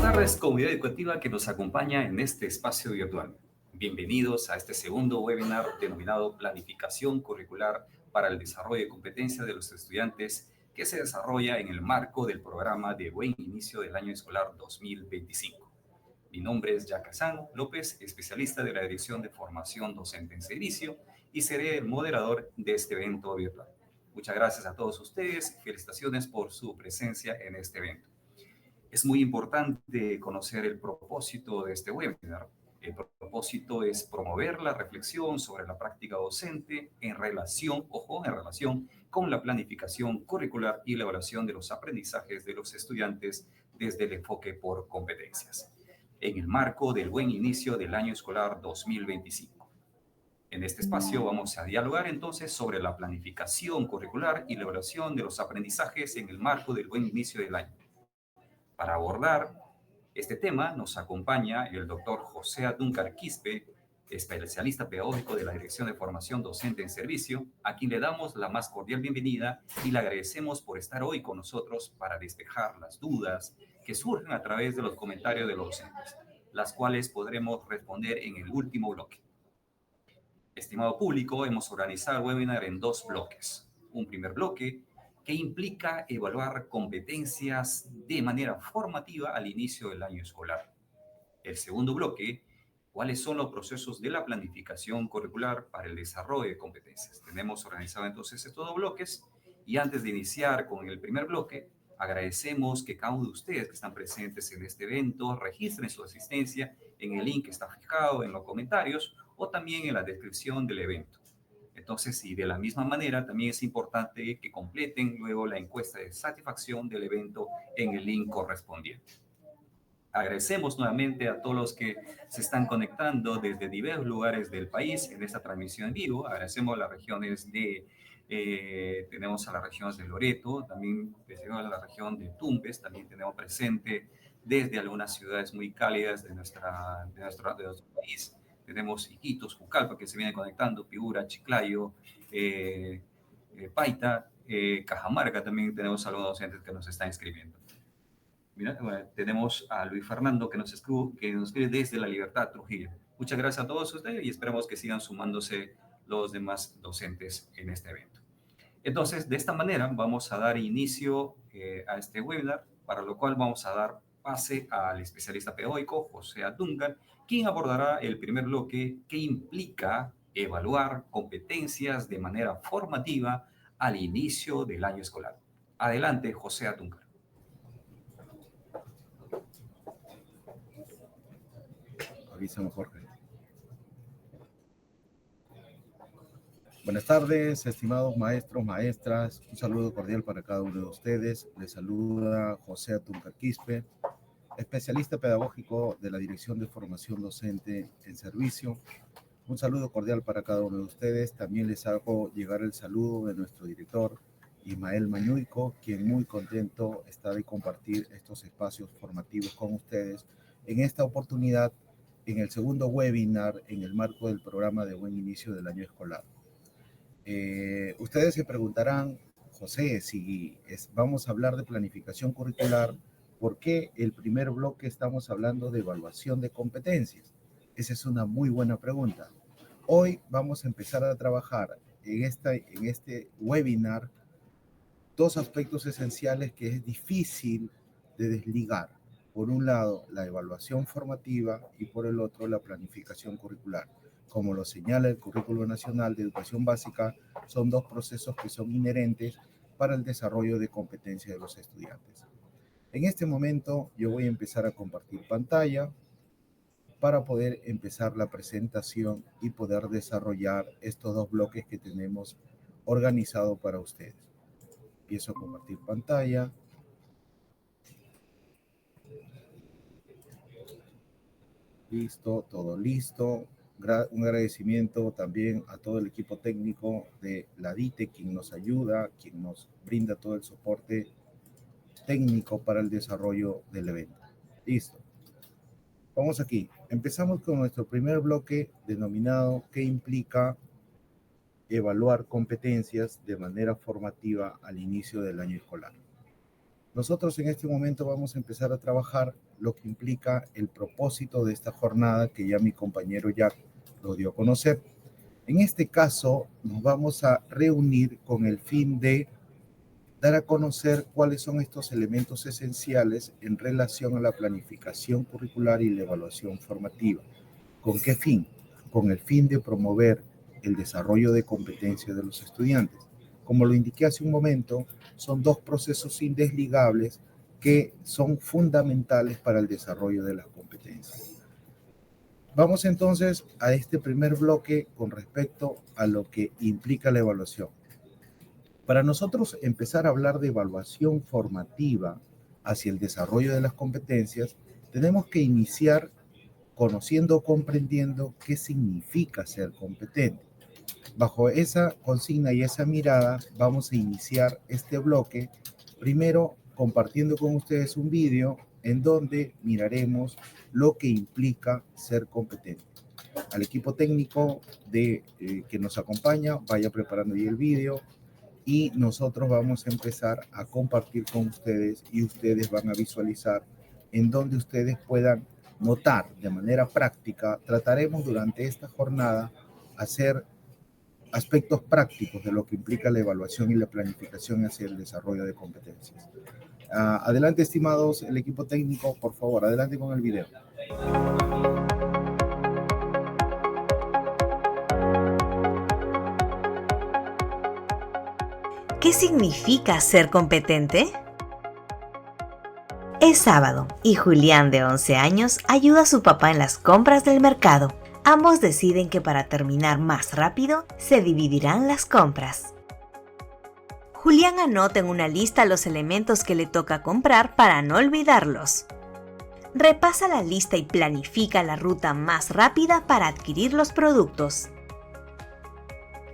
Buenas tardes, comunidad educativa que nos acompaña en este espacio virtual. Bienvenidos a este segundo webinar denominado Planificación Curricular para el Desarrollo de Competencias de los Estudiantes, que se desarrolla en el marco del programa de Buen Inicio del Año Escolar 2025. Mi nombre es Yacasán López, especialista de la Dirección de Formación Docente en Servicio, y seré el moderador de este evento virtual. Muchas gracias a todos ustedes y felicitaciones por su presencia en este evento. Es muy importante conocer el propósito de este webinar. El propósito es promover la reflexión sobre la práctica docente en relación, ojo, en relación con la planificación curricular y la evaluación de los aprendizajes de los estudiantes desde el enfoque por competencias, en el marco del buen inicio del año escolar 2025. En este espacio vamos a dialogar entonces sobre la planificación curricular y la evaluación de los aprendizajes en el marco del buen inicio del año. Para abordar este tema nos acompaña el doctor José Adúncar Quispe, especialista pedagógico de la Dirección de Formación Docente en Servicio, a quien le damos la más cordial bienvenida y le agradecemos por estar hoy con nosotros para despejar las dudas que surgen a través de los comentarios de los docentes, las cuales podremos responder en el último bloque. Estimado público, hemos organizado el webinar en dos bloques. Un primer bloque que implica evaluar competencias de manera formativa al inicio del año escolar. El segundo bloque, cuáles son los procesos de la planificación curricular para el desarrollo de competencias. Tenemos organizado entonces estos dos bloques y antes de iniciar con el primer bloque, agradecemos que cada uno de ustedes que están presentes en este evento registren su asistencia en el link que está fijado en los comentarios o también en la descripción del evento. Entonces, y de la misma manera, también es importante que completen luego la encuesta de satisfacción del evento en el link correspondiente. Agradecemos nuevamente a todos los que se están conectando desde diversos lugares del país en esta transmisión en vivo. Agradecemos a las regiones tenemos a las regiones de Loreto, también a la región de Tumbes, también tenemos presente desde algunas ciudades muy cálidas de nuestro país. Tenemos Iquitos, Jucalpa, que se viene conectando, Piura, Chiclayo, Paita, Cajamarca, también tenemos algunos docentes que nos están inscribiendo. Mira, bueno, tenemos a Luis Fernando que nos escribe desde La Libertad, Trujillo. Muchas gracias a todos ustedes y esperamos que sigan sumándose los demás docentes en este evento. Entonces, de esta manera vamos a dar inicio a este webinar, para lo cual vamos a dar pase al especialista pedagógico José Adúncar, quien abordará el primer bloque que implica evaluar competencias de manera formativa al inicio del año escolar. Adelante, José Adúncar. Avísame, Jorge. Buenas tardes, estimados maestros, maestras. Un saludo cordial para cada uno de ustedes. Les saluda José Adúncar Quispe, especialista pedagógico de la Dirección de Formación Docente en Servicio. Un saludo cordial para cada uno de ustedes. También les hago llegar el saludo de nuestro director, Ismael Mañuico, quien muy contento está de compartir estos espacios formativos con ustedes en esta oportunidad, en el segundo webinar en el marco del programa de Buen Inicio del Año Escolar. Ustedes se preguntarán, José, si vamos a hablar de planificación curricular, ¿por qué el primer bloque estamos hablando de evaluación de competencias? Esa es una muy buena pregunta. Hoy vamos a empezar a trabajar en este webinar dos aspectos esenciales que es difícil de desligar. Por un lado, la evaluación formativa y por el otro, la planificación curricular. Como lo señala el Currículo Nacional de Educación Básica, son dos procesos que son inherentes para el desarrollo de competencia de los estudiantes. En este momento, yo voy a empezar a compartir pantalla para poder empezar la presentación y poder desarrollar estos dos bloques que tenemos organizado para ustedes. Empiezo a compartir pantalla. Listo, todo listo. Un agradecimiento también a todo el equipo técnico de la DITE, quien nos ayuda, quien nos brinda todo el soporte técnico para el desarrollo del evento. Listo. Vamos aquí. Empezamos con nuestro primer bloque denominado ¿qué implica evaluar competencias de manera formativa al inicio del año escolar? Nosotros en este momento vamos a empezar a trabajar lo que implica el propósito de esta jornada que ya mi compañero Jack lo dio a conocer. En este caso, nos vamos a reunir con el fin de dar a conocer cuáles son estos elementos esenciales en relación a la planificación curricular y la evaluación formativa. ¿Con qué fin? Con el fin de promover el desarrollo de competencias de los estudiantes. Como lo indiqué hace un momento, son dos procesos indesligables que son fundamentales para el desarrollo de las competencias. Vamos entonces a este primer bloque con respecto a lo que implica la evaluación. Para nosotros empezar a hablar de evaluación formativa hacia el desarrollo de las competencias, tenemos que iniciar conociendo, comprendiendo qué significa ser competente. Bajo esa consigna y esa mirada, vamos a iniciar este bloque, primero compartiendo con ustedes un vídeo en donde miraremos lo que implica ser competente. Al equipo técnico que nos acompaña, vaya preparando ya el vídeo y nosotros vamos a empezar a compartir con ustedes y ustedes van a visualizar en donde ustedes puedan notar de manera práctica. Trataremos durante esta jornada hacer aspectos prácticos de lo que implica la evaluación y la planificación hacia el desarrollo de competencias. Adelante, estimados, el equipo técnico, por favor, adelante con el video. ¿Qué significa ser competente? Es sábado y Julián, de 11 años, ayuda a su papá en las compras del mercado. Ambos deciden que para terminar más rápido, se dividirán las compras. Julián anota en una lista los elementos que le toca comprar para no olvidarlos. Repasa la lista y planifica la ruta más rápida para adquirir los productos.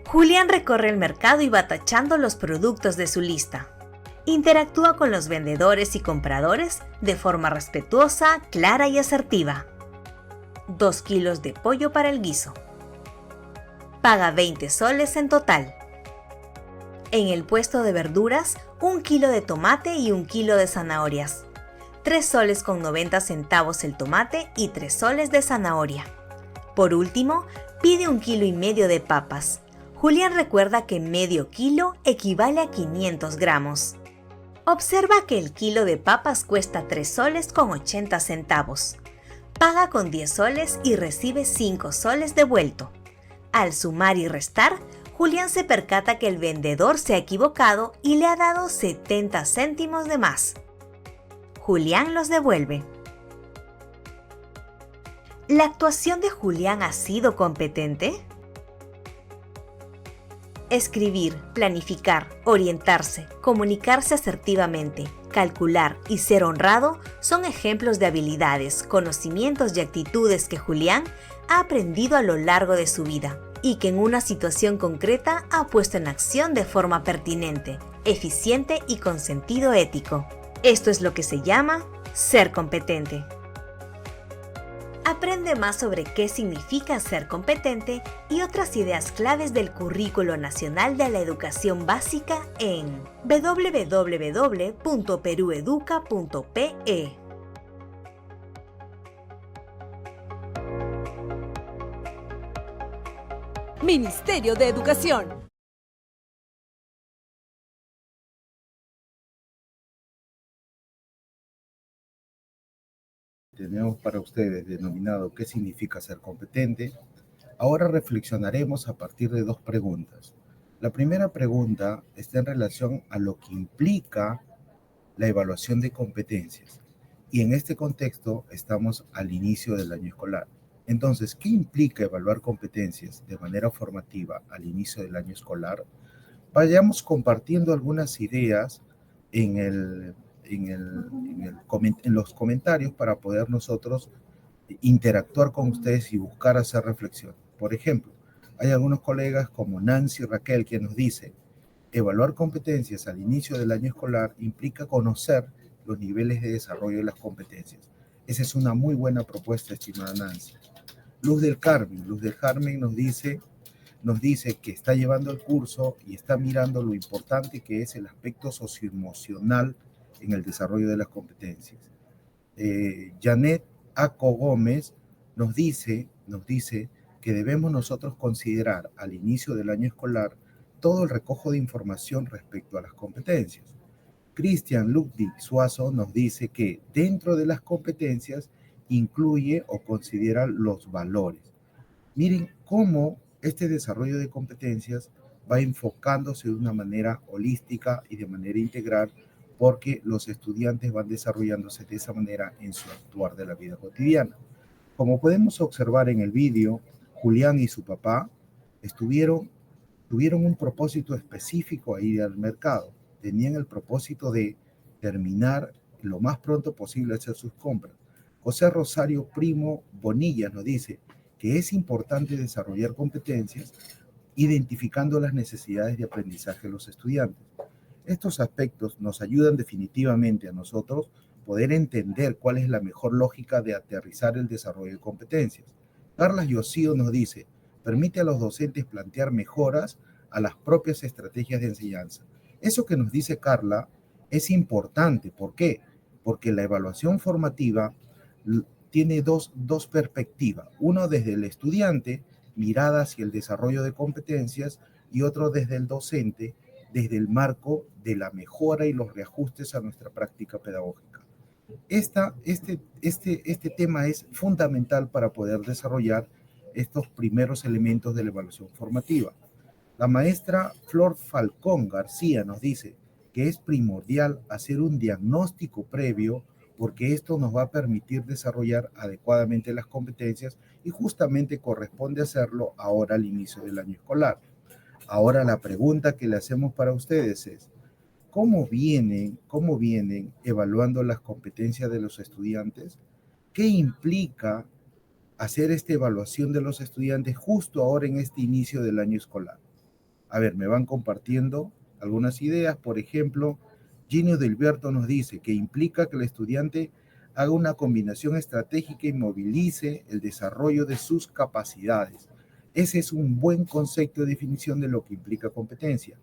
Julián recorre el mercado y va tachando los productos de su lista. Interactúa con los vendedores y compradores de forma respetuosa, clara y asertiva. 2 kilos de pollo para el guiso. Paga 20 soles en total. En el puesto de verduras, 1 kilo de tomate y 1 kilo de zanahorias. 3 soles con 90 centavos el tomate y 3 soles de zanahoria. Por último, pide 1,5 kilos de papas. Julián recuerda que medio kilo equivale a 500 gramos. Observa que el kilo de papas cuesta 3 soles con 80 centavos. Paga con 10 soles y recibe 5 soles devuelto. Al sumar y restar, Julián se percata que el vendedor se ha equivocado y le ha dado 70 céntimos de más. Julián los devuelve. ¿La actuación de Julián ha sido competente? Escribir, planificar, orientarse, comunicarse asertivamente, calcular y ser honrado son ejemplos de habilidades, conocimientos y actitudes que Julián ha aprendido a lo largo de su vida y que en una situación concreta ha puesto en acción de forma pertinente, eficiente y con sentido ético. Esto es lo que se llama ser competente. Aprende más sobre qué significa ser competente y otras ideas claves del Currículo Nacional de la Educación Básica en www.perueduca.pe. Ministerio de Educación. Tenemos para ustedes denominado ¿qué significa ser competente? Ahora reflexionaremos a partir de dos preguntas. La primera pregunta está en relación a lo que implica la evaluación de competencias. Y en este contexto estamos al inicio del año escolar. Entonces, ¿qué implica evaluar competencias de manera formativa al inicio del año escolar? Vayamos compartiendo algunas ideas en los comentarios para poder nosotros interactuar con ustedes y buscar hacer reflexión. Por ejemplo, hay algunos colegas como Nancy y Raquel que nos dicen, evaluar competencias al inicio del año escolar implica conocer los niveles de desarrollo de las competencias. Esa es una muy buena propuesta, estimada Nancy. Luz del Carmen nos dice que está llevando el curso y está mirando lo importante que es el aspecto socioemocional en el desarrollo de las competencias. Janet Aco Gómez nos dice que debemos nosotros considerar al inicio del año escolar todo el recojo de información respecto a las competencias. Cristian Ludwig Suazo nos dice que dentro de las competencias incluye o considera los valores. Miren cómo este desarrollo de competencias va enfocándose de una manera holística y de manera integral, porque los estudiantes van desarrollándose de esa manera en su actuar de la vida cotidiana. Como podemos observar en el vídeo, Julián y su papá tuvieron un propósito específico a ir al mercado. Tenían el propósito de terminar lo más pronto posible hacer sus compras. José Rosario Primo Bonilla nos dice que es importante desarrollar competencias identificando las necesidades de aprendizaje de los estudiantes. Estos aspectos nos ayudan definitivamente a nosotros poder entender cuál es la mejor lógica de aterrizar el desarrollo de competencias. Carla Yossío nos dice, permite a los docentes plantear mejoras a las propias estrategias de enseñanza. Eso que nos dice Carla es importante. ¿Por qué? Porque la evaluación formativa tiene dos perspectivas. Uno desde el estudiante, mirada hacia el desarrollo de competencias, y otro desde el docente, desde el marco de la mejora y los reajustes a nuestra práctica pedagógica. Este tema es fundamental para poder desarrollar estos primeros elementos de la evaluación formativa. La maestra Flor Falcón García nos dice que es primordial hacer un diagnóstico previo, porque esto nos va a permitir desarrollar adecuadamente las competencias, y justamente corresponde hacerlo ahora al inicio del año escolar. Ahora la pregunta que le hacemos para ustedes es, ¿cómo vienen evaluando las competencias de los estudiantes? ¿Qué implica hacer esta evaluación de los estudiantes justo ahora en este inicio del año escolar? A ver, me van compartiendo algunas ideas. Por ejemplo, Gino Delberto nos dice que implica que el estudiante haga una combinación estratégica y movilice el desarrollo de sus capacidades. Ese es un buen concepto de definición de lo que implica competencia.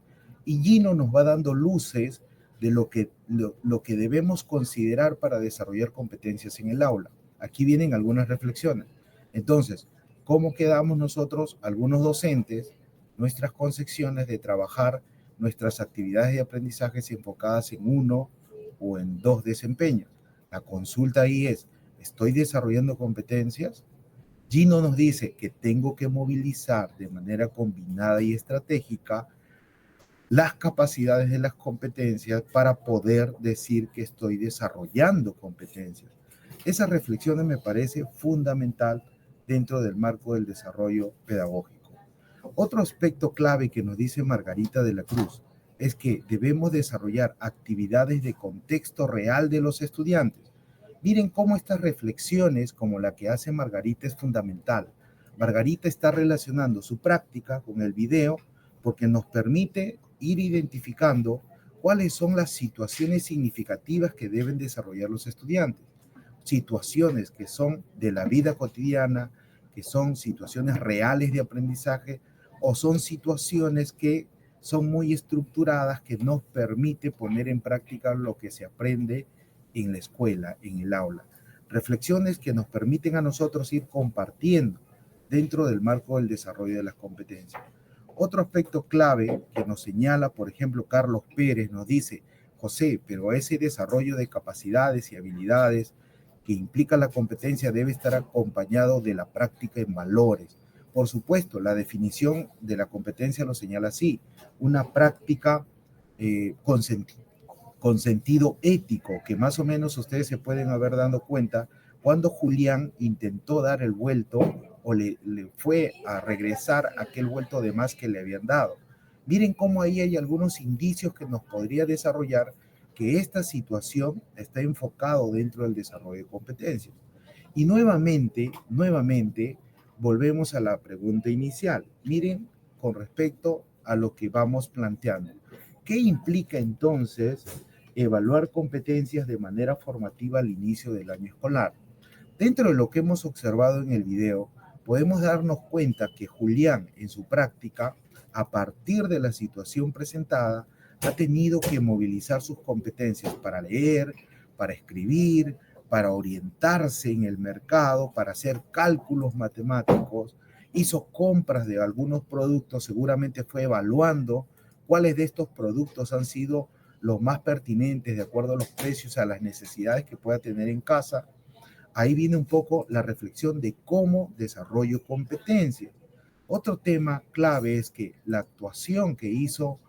Y Gino nos va dando luces de lo que debemos considerar para desarrollar competencias en el aula. Aquí vienen algunas reflexiones. Entonces, ¿cómo quedamos nosotros, algunos docentes, nuestras concepciones de trabajar nuestras actividades de aprendizaje enfocadas en uno o en dos desempeños? La consulta ahí es, ¿estoy desarrollando competencias? Gino nos dice que tengo que movilizar de manera combinada y estratégica las capacidades de las competencias para poder decir que estoy desarrollando competencias. Esa reflexión me parece fundamental dentro del marco del desarrollo pedagógico. Otro aspecto clave que nos dice Margarita de la Cruz es que debemos desarrollar actividades de contexto real de los estudiantes. Miren cómo estas reflexiones, como la que hace Margarita, es fundamental. Margarita está relacionando su práctica con el video porque nos permite ir identificando cuáles son las situaciones significativas que deben desarrollar los estudiantes. Situaciones que son de la vida cotidiana, que son situaciones reales de aprendizaje, o son situaciones que son muy estructuradas, que nos permite poner en práctica lo que se aprende en la escuela, en el aula. Reflexiones que nos permiten a nosotros ir compartiendo dentro del marco del desarrollo de las competencias. Otro aspecto clave que nos señala, por ejemplo, Carlos Pérez nos dice, José, pero ese desarrollo de capacidades y habilidades que implica la competencia debe estar acompañado de la práctica en valores. Por supuesto, la definición de la competencia lo señala así, una práctica con sentido ético, que más o menos ustedes se pueden haber dado cuenta cuando Julián intentó dar el vuelto o le fue a regresar aquel vuelto de más que le habían dado. Miren cómo ahí hay algunos indicios que nos podría desarrollar que esta situación está enfocado dentro del desarrollo de competencias. Y nuevamente, volvemos a la pregunta inicial. Miren, con respecto a lo que vamos planteando, ¿qué implica entonces evaluar competencias de manera formativa al inicio del año escolar? Dentro de lo que hemos observado en el video, podemos darnos cuenta que Julián, en su práctica, a partir de la situación presentada, ha tenido que movilizar sus competencias para leer, para escribir, para orientarse en el mercado, para hacer cálculos matemáticos, hizo compras de algunos productos, seguramente fue evaluando cuáles de estos productos han sido los más pertinentes de acuerdo a los precios, a las necesidades que pueda tener en casa. Ahí viene un poco la reflexión de cómo desarrollo competencias. Otro tema clave es que la actuación que hizo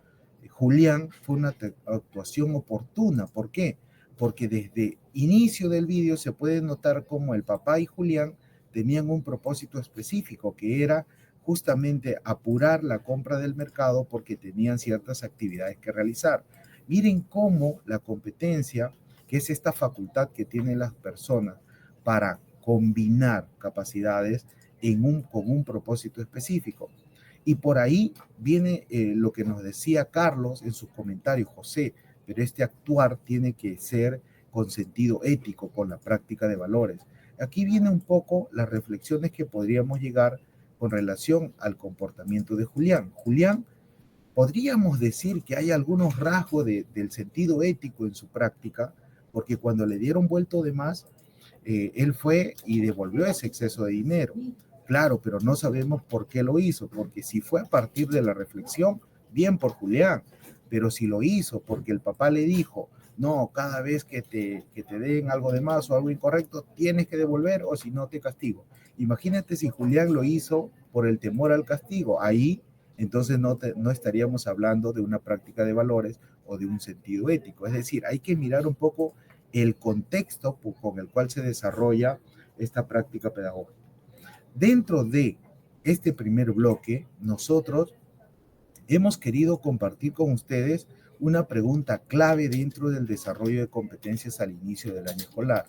Julián fue una actuación oportuna. ¿Por qué? Porque desde inicio del vídeo se puede notar cómo el papá y Julián tenían un propósito específico, que era justamente apurar la compra del mercado porque tenían ciertas actividades que realizar. Miren cómo la competencia, que es esta facultad que tienen las personas para combinar capacidades con un propósito específico. Y por ahí viene lo que nos decía Carlos en sus comentarios, José, pero este actuar tiene que ser con sentido ético, con la práctica de valores. Aquí viene un poco las reflexiones que podríamos llegar con relación al comportamiento de Julián. Julián, podríamos decir que hay algunos rasgos del sentido ético en su práctica, porque cuando le dieron vuelto de más, él fue y devolvió ese exceso de dinero. Claro, pero no sabemos por qué lo hizo, porque si fue a partir de la reflexión, bien por Julián, pero si lo hizo porque el papá le dijo, no, cada vez que te den algo de más o algo incorrecto, tienes que devolver o si no te castigo. Imagínate si Julián lo hizo por el temor al castigo, ahí entonces no estaríamos hablando de una práctica de valores o de un sentido ético. Es decir, hay que mirar un poco el contexto con el cual se desarrolla esta práctica pedagógica. Dentro de este primer bloque, nosotros hemos querido compartir con ustedes una pregunta clave dentro del desarrollo de competencias al inicio del año escolar.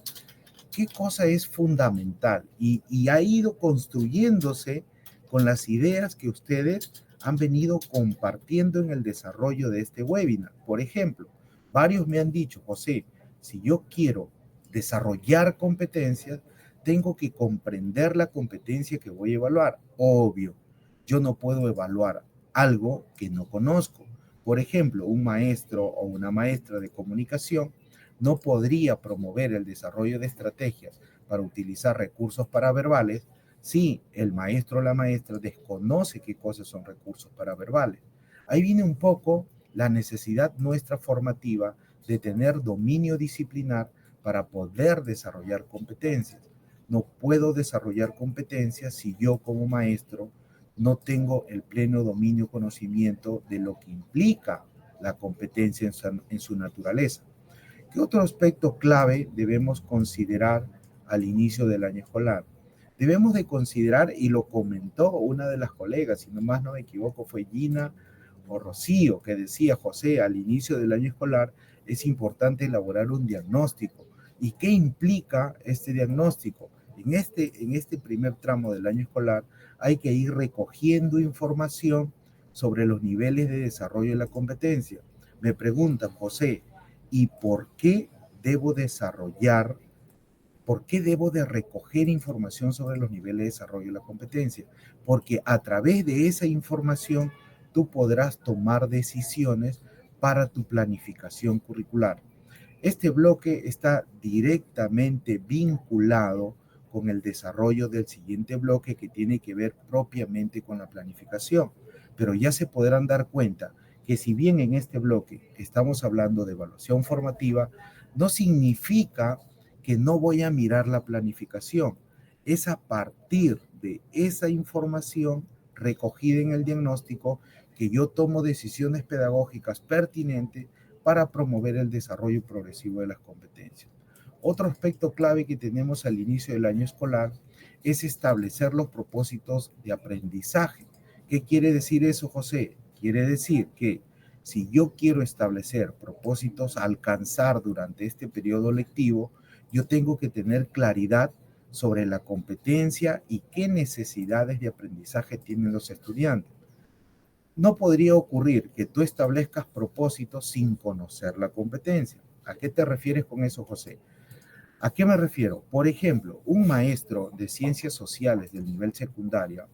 ¿Qué cosa es fundamental? Y ha ido construyéndose con las ideas que ustedes han venido compartiendo en el desarrollo de este webinar. Por ejemplo, varios me han dicho, José, si yo quiero desarrollar competencias, tengo que comprender la competencia que voy a evaluar. Obvio, yo no puedo evaluar algo que no conozco. Por ejemplo, un maestro o una maestra de comunicación no podría promover el desarrollo de estrategias para utilizar recursos paraverbales si el maestro o la maestra desconoce qué cosas son recursos paraverbales. Ahí viene un poco la necesidad nuestra formativa de tener dominio disciplinar para poder desarrollar competencias. No puedo desarrollar competencias si yo como maestro no tengo el pleno dominio conocimiento de lo que implica la competencia en su naturaleza. ¿Qué otro aspecto clave debemos considerar al inicio del año escolar? Debemos de considerar, y lo comentó una de las colegas, si no más no me equivoco, fue Gina o Rocío, que decía, José, al inicio del año escolar es importante elaborar un diagnóstico. ¿Y qué implica este diagnóstico? En este primer tramo del año escolar hay que ir recogiendo información sobre los niveles de desarrollo de la competencia. Me preguntan, José, ¿y por qué debo desarrollar, por qué debo de recoger información sobre los niveles de desarrollo de la competencia? Porque a través de esa información tú podrás tomar decisiones para tu planificación curricular. Este bloque está directamente vinculado con el desarrollo del siguiente bloque que tiene que ver propiamente con la planificación. Pero ya se podrán dar cuenta que si bien en este bloque estamos hablando de evaluación formativa, no significa que no voy a mirar la planificación. Es a partir de esa información recogida en el diagnóstico que yo tomo decisiones pedagógicas pertinentes para promover el desarrollo progresivo de las competencias. Otro aspecto clave que tenemos al inicio del año escolar es establecer los propósitos de aprendizaje. ¿Qué quiere decir eso, José? Quiere decir que si yo quiero establecer propósitos a alcanzar durante este periodo lectivo, yo tengo que tener claridad sobre la competencia y qué necesidades de aprendizaje tienen los estudiantes. No podría ocurrir que tú establezcas propósitos sin conocer la competencia. ¿A qué te refieres con eso, José? ¿A qué me refiero? Por ejemplo, un maestro de ciencias sociales del nivel secundaria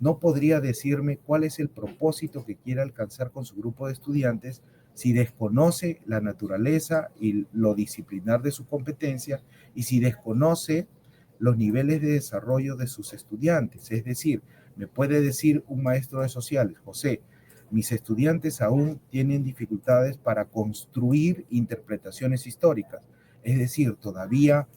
no podría decirme cuál es el propósito que quiere alcanzar con su grupo de estudiantes si desconoce la naturaleza y lo disciplinar de su competencia y si desconoce los niveles de desarrollo de sus estudiantes. Es decir, me puede decir un maestro de sociales: José, mis estudiantes aún tienen dificultades para construir interpretaciones históricas. Es decir, todavía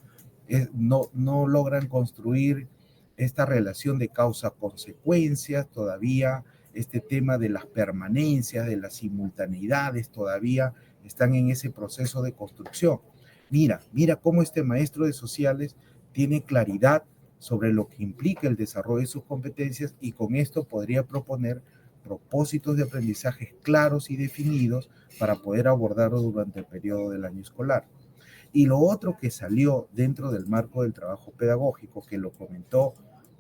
no logran construir esta relación de causa-consecuencia, todavía este tema de las permanencias, de las simultaneidades, todavía están en ese proceso de construcción. Mira cómo este maestro de sociales tiene claridad sobre lo que implica el desarrollo de sus competencias y con esto podría proponer propósitos de aprendizaje claros y definidos para poder abordarlo durante el periodo del año escolar. Y lo otro que salió dentro del marco del trabajo pedagógico, que lo comentó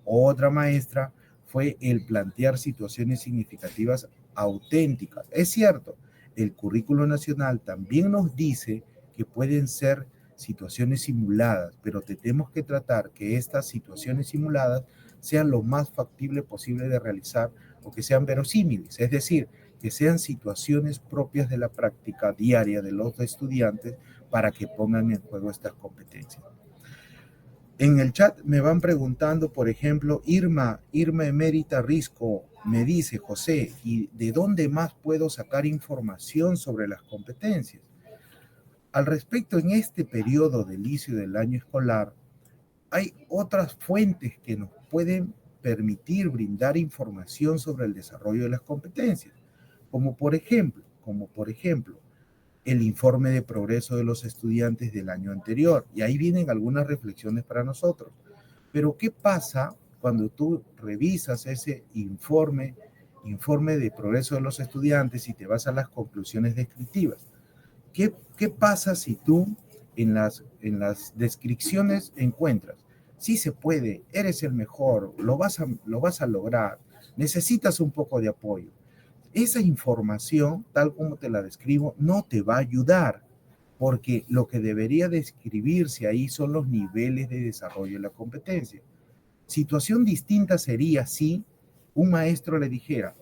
otra maestra, fue el plantear situaciones significativas auténticas. Es cierto, el currículo nacional también nos dice que pueden ser situaciones simuladas, pero tenemos que tratar que estas situaciones simuladas sean lo más factible posible de realizar o que sean verosímiles, es decir, que sean situaciones propias de la práctica diaria de los estudiantes para que pongan en juego estas competencias. En el chat me van preguntando, por ejemplo, Irma Emérita Risco me dice: José, ¿y de dónde más puedo sacar información sobre las competencias? Al respecto, en este periodo del inicio del año escolar, hay otras fuentes que nos pueden permitir brindar información sobre el desarrollo de las competencias, como por ejemplo, el informe de progreso de los estudiantes del año anterior. Y ahí vienen algunas reflexiones para nosotros. Pero ¿qué pasa cuando tú revisas ese informe de progreso de los estudiantes y te vas a las conclusiones descriptivas? ¿Qué pasa si tú en las descripciones encuentras: sí se puede, eres el mejor, lo vas a lograr, necesitas un poco de apoyo? Esa información, tal como te la describo, no te va a ayudar, porque lo que debería describirse ahí son los niveles de desarrollo de la competencia. Situación distinta sería si un maestro le dijera: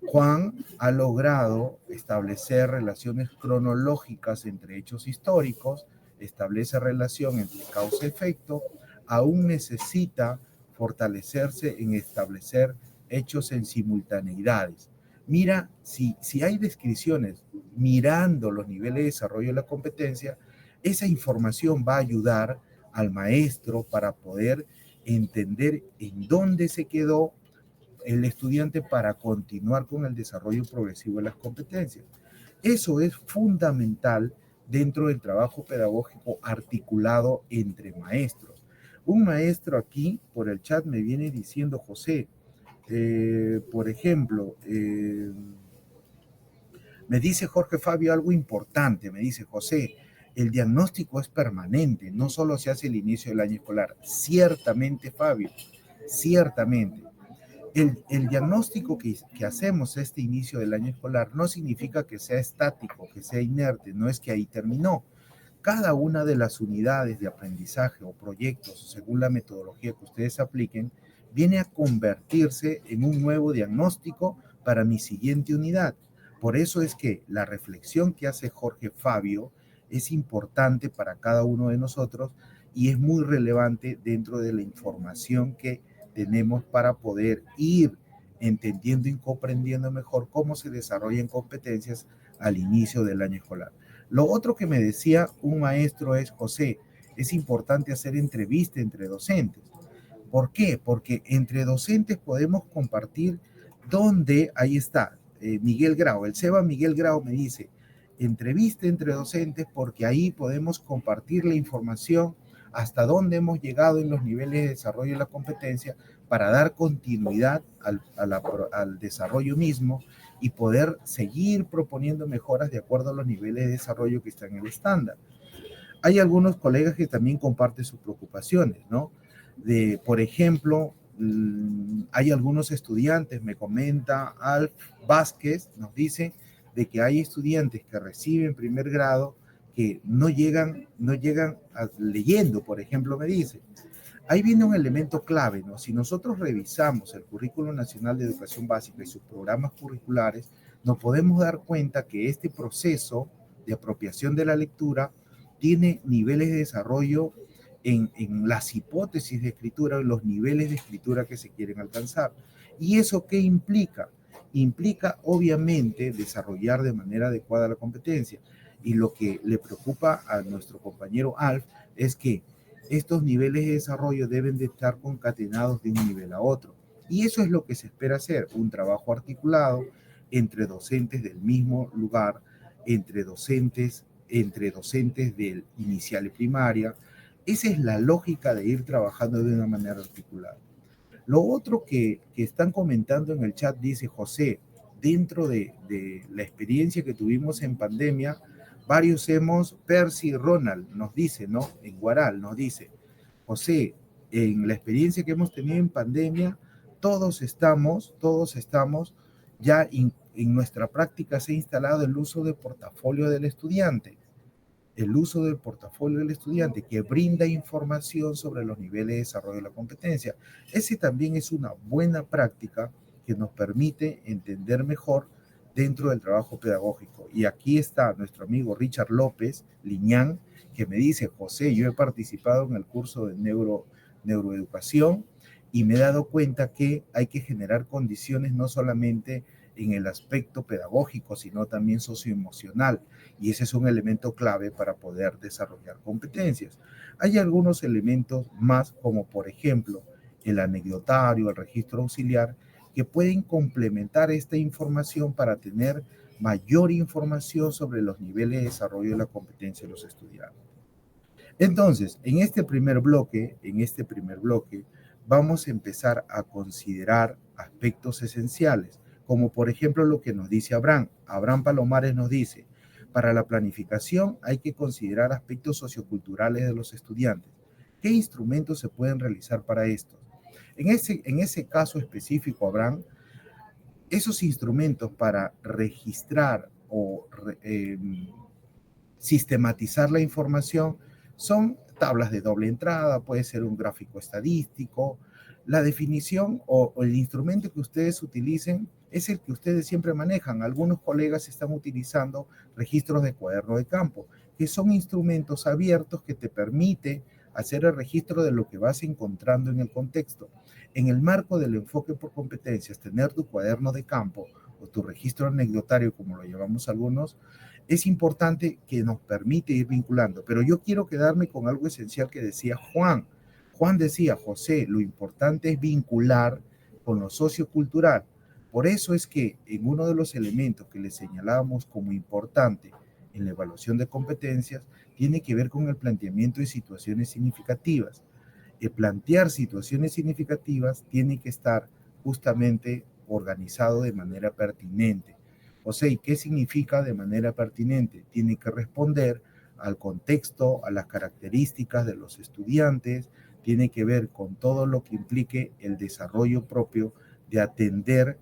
Juan ha logrado establecer relaciones cronológicas entre hechos históricos, establece relación entre causa y efecto, aún necesita fortalecerse en establecer hechos en simultaneidades. Mira, si hay descripciones mirando los niveles de desarrollo de la competencia, esa información va a ayudar al maestro para poder entender en dónde se quedó el estudiante para continuar con el desarrollo progresivo de las competencias. Eso es fundamental dentro del trabajo pedagógico articulado entre maestros. Un maestro aquí por el chat me viene diciendo: José, por ejemplo, me dice Jorge Fabio algo importante, me dice: José, el diagnóstico es permanente, no solo se hace el inicio del año escolar. Ciertamente, Fabio, ciertamente. El diagnóstico que hacemos este inicio del año escolar no significa que sea estático, que sea inerte, no es que ahí terminó. Cada una de las unidades de aprendizaje o proyectos, según la metodología que ustedes apliquen, viene a convertirse en un nuevo diagnóstico para mi siguiente unidad. Por eso es que la reflexión que hace Jorge Fabio es importante para cada uno de nosotros y es muy relevante dentro de la información que tenemos para poder ir entendiendo y comprendiendo mejor cómo se desarrollan competencias al inicio del año escolar. Lo otro que me decía un maestro es: José, es importante hacer entrevista entre docentes. ¿Por qué? Porque entre docentes podemos compartir dónde, ahí está, Miguel Grau, el SEBA Miguel Grau me dice: entrevista entre docentes, porque ahí podemos compartir la información hasta dónde hemos llegado en los niveles de desarrollo de la competencia para dar continuidad al desarrollo mismo y poder seguir proponiendo mejoras de acuerdo a los niveles de desarrollo que están en el estándar. Hay algunos colegas que también comparten sus preocupaciones, ¿no? Por ejemplo, hay algunos estudiantes, me comenta Alf Vázquez, nos dice de que hay estudiantes que reciben primer grado que no llegan leyendo, por ejemplo, me dice. Ahí viene un elemento clave, ¿no? Si nosotros revisamos el Currículo Nacional de Educación Básica y sus programas curriculares, nos podemos dar cuenta que este proceso de apropiación de la lectura tiene niveles de desarrollo en las hipótesis de escritura, en los niveles de escritura que se quieren alcanzar. ¿Y eso qué implica? Implica, obviamente, desarrollar de manera adecuada la competencia. Y lo que le preocupa a nuestro compañero Alf es que estos niveles de desarrollo deben de estar concatenados de un nivel a otro. Y eso es lo que se espera hacer, un trabajo articulado entre docentes del mismo lugar, entre docentes del inicial y primaria. Esa es la lógica de ir trabajando de una manera articulada. Lo otro que están comentando en el chat dice José, dentro de la experiencia que tuvimos en pandemia, varios Percy Ronald nos dice, ¿no? En Guaral nos dice, José, en la experiencia que hemos tenido en pandemia, todos estamos ya en nuestra práctica se ha instalado el uso del portafolio del estudiante. El uso del portafolio del estudiante que brinda información sobre los niveles de desarrollo de la competencia. Ese también es una buena práctica que nos permite entender mejor dentro del trabajo pedagógico. Y aquí está nuestro amigo Richard López Liñán, que me dice, José, yo he participado en el curso de neuroeducación y me he dado cuenta que hay que generar condiciones no solamente en el aspecto pedagógico, sino también socioemocional. Y ese es un elemento clave para poder desarrollar competencias. Hay algunos elementos más, como por ejemplo el anecdotario, el registro auxiliar, que pueden complementar esta información para tener mayor información sobre los niveles de desarrollo de la competencia de los estudiantes. Entonces, en este primer bloque, vamos a empezar a considerar aspectos esenciales, como por ejemplo lo que nos dice Abraham. Abraham Palomares nos dice, para la planificación hay que considerar aspectos socioculturales de los estudiantes. ¿Qué instrumentos se pueden realizar para esto? En ese caso específico, Abraham, esos instrumentos para registrar o sistematizar la información son tablas de doble entrada, puede ser un gráfico estadístico. La definición o el instrumento que ustedes utilicen es el que ustedes siempre manejan. Algunos colegas están utilizando registros de cuaderno de campo, que son instrumentos abiertos que te permite hacer el registro de lo que vas encontrando en el contexto. En el marco del enfoque por competencias, tener tu cuaderno de campo o tu registro anecdotario, como lo llamamos algunos, es importante, que nos permite ir vinculando. Pero yo quiero quedarme con algo esencial que decía Juan. Juan decía, José, lo importante es vincular con lo sociocultural. Por eso es que en uno de los elementos que le señalábamos como importante en la evaluación de competencias, tiene que ver con el planteamiento de situaciones significativas. El plantear situaciones significativas tiene que estar justamente organizado de manera pertinente. O sea, ¿y qué significa de manera pertinente? Tiene que responder al contexto, a las características de los estudiantes, tiene que ver con todo lo que implique el desarrollo propio de atender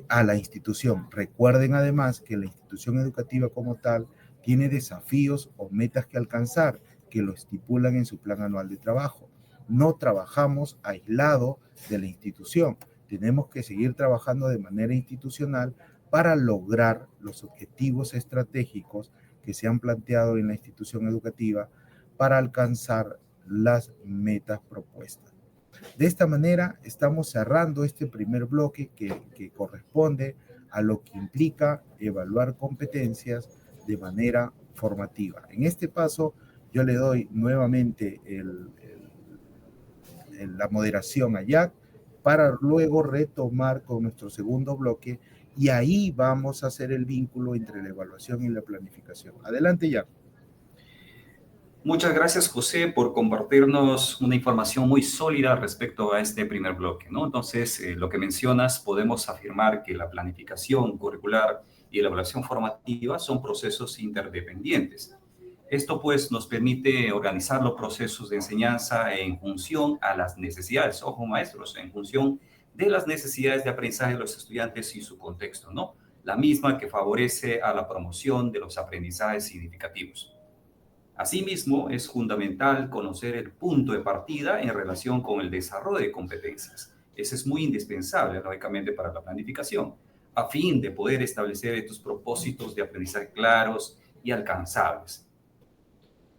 a la institución. Recuerden además que la institución educativa como tal tiene desafíos o metas que alcanzar, que lo estipulan en su plan anual de trabajo. No trabajamos aislado de la institución, tenemos que seguir trabajando de manera institucional para lograr los objetivos estratégicos que se han planteado en la institución educativa para alcanzar las metas propuestas. De esta manera estamos cerrando este primer bloque que corresponde a lo que implica evaluar competencias de manera formativa. En este paso yo le doy nuevamente la moderación a Jack para luego retomar con nuestro segundo bloque, y ahí vamos a hacer el vínculo entre la evaluación y la planificación. Adelante, Jack. Muchas gracias, José, por compartirnos una información muy sólida respecto a este primer bloque, ¿no? Entonces, lo que mencionas, podemos afirmar que la planificación curricular y la evaluación formativa son procesos interdependientes. Esto, pues, nos permite organizar los procesos de enseñanza en función a las necesidades, ojo, maestros, en función de las necesidades de aprendizaje de los estudiantes y su contexto, ¿no? La misma que favorece a la promoción de los aprendizajes significativos. Asimismo, es fundamental conocer el punto de partida en relación con el desarrollo de competencias. Ese es muy indispensable, lógicamente, para la planificación. a fin de poder establecer estos propósitos de aprendizaje claros y alcanzables.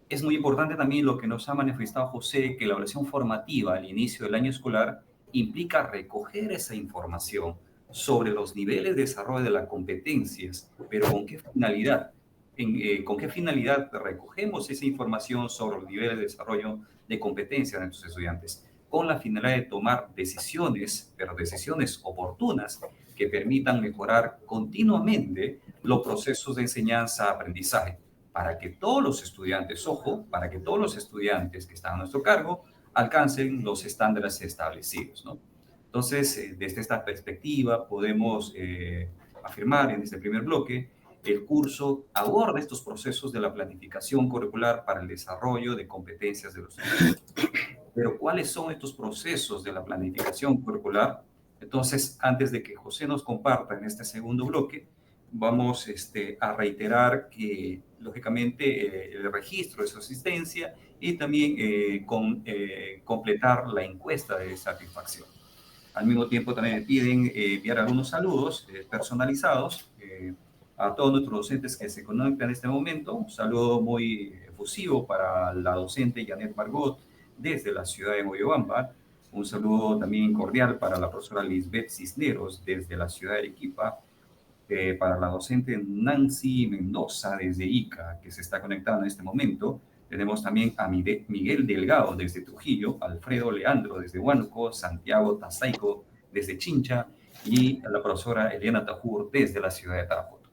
Es muy importante también lo que nos ha manifestado José, que la evaluación formativa al inicio del año escolar implica recoger esa información sobre los niveles de desarrollo de las competencias, pero ¿con qué finalidad? ¿Con qué finalidad recogemos esa información sobre los niveles de desarrollo de competencias de nuestros estudiantes? Con la finalidad de tomar decisiones, pero decisiones oportunas que permitan mejorar continuamente los procesos de enseñanza-aprendizaje para que todos los estudiantes, ojo, para que todos los estudiantes que están a nuestro cargo alcancen los estándares establecidos, ¿no? Entonces, desde esta perspectiva, podemos afirmar en este primer bloque, el curso aborda estos procesos de la planificación curricular para el desarrollo de competencias de los estudiantes. Pero, ¿cuáles son estos procesos de la planificación curricular? Entonces, antes de que José nos comparta en este segundo bloque, vamos a reiterar que, lógicamente, el registro de su asistencia y también completar la encuesta de satisfacción. Al mismo tiempo, también me piden enviar algunos saludos personalizados a todos nuestros docentes que se conectan en este momento. Un saludo muy efusivo para la docente Janet Margot desde la ciudad de Moyobamba. Un saludo también cordial para la profesora Lisbeth Cisneros desde la ciudad de Arequipa. Para la docente Nancy Mendoza desde Ica, que se está conectando en este momento. Tenemos también a Miguel Delgado desde Trujillo, Alfredo Leandro desde Huánuco, Santiago Tazaico desde Chincha y a la profesora Eliana Tajur desde la ciudad de Tarapoto.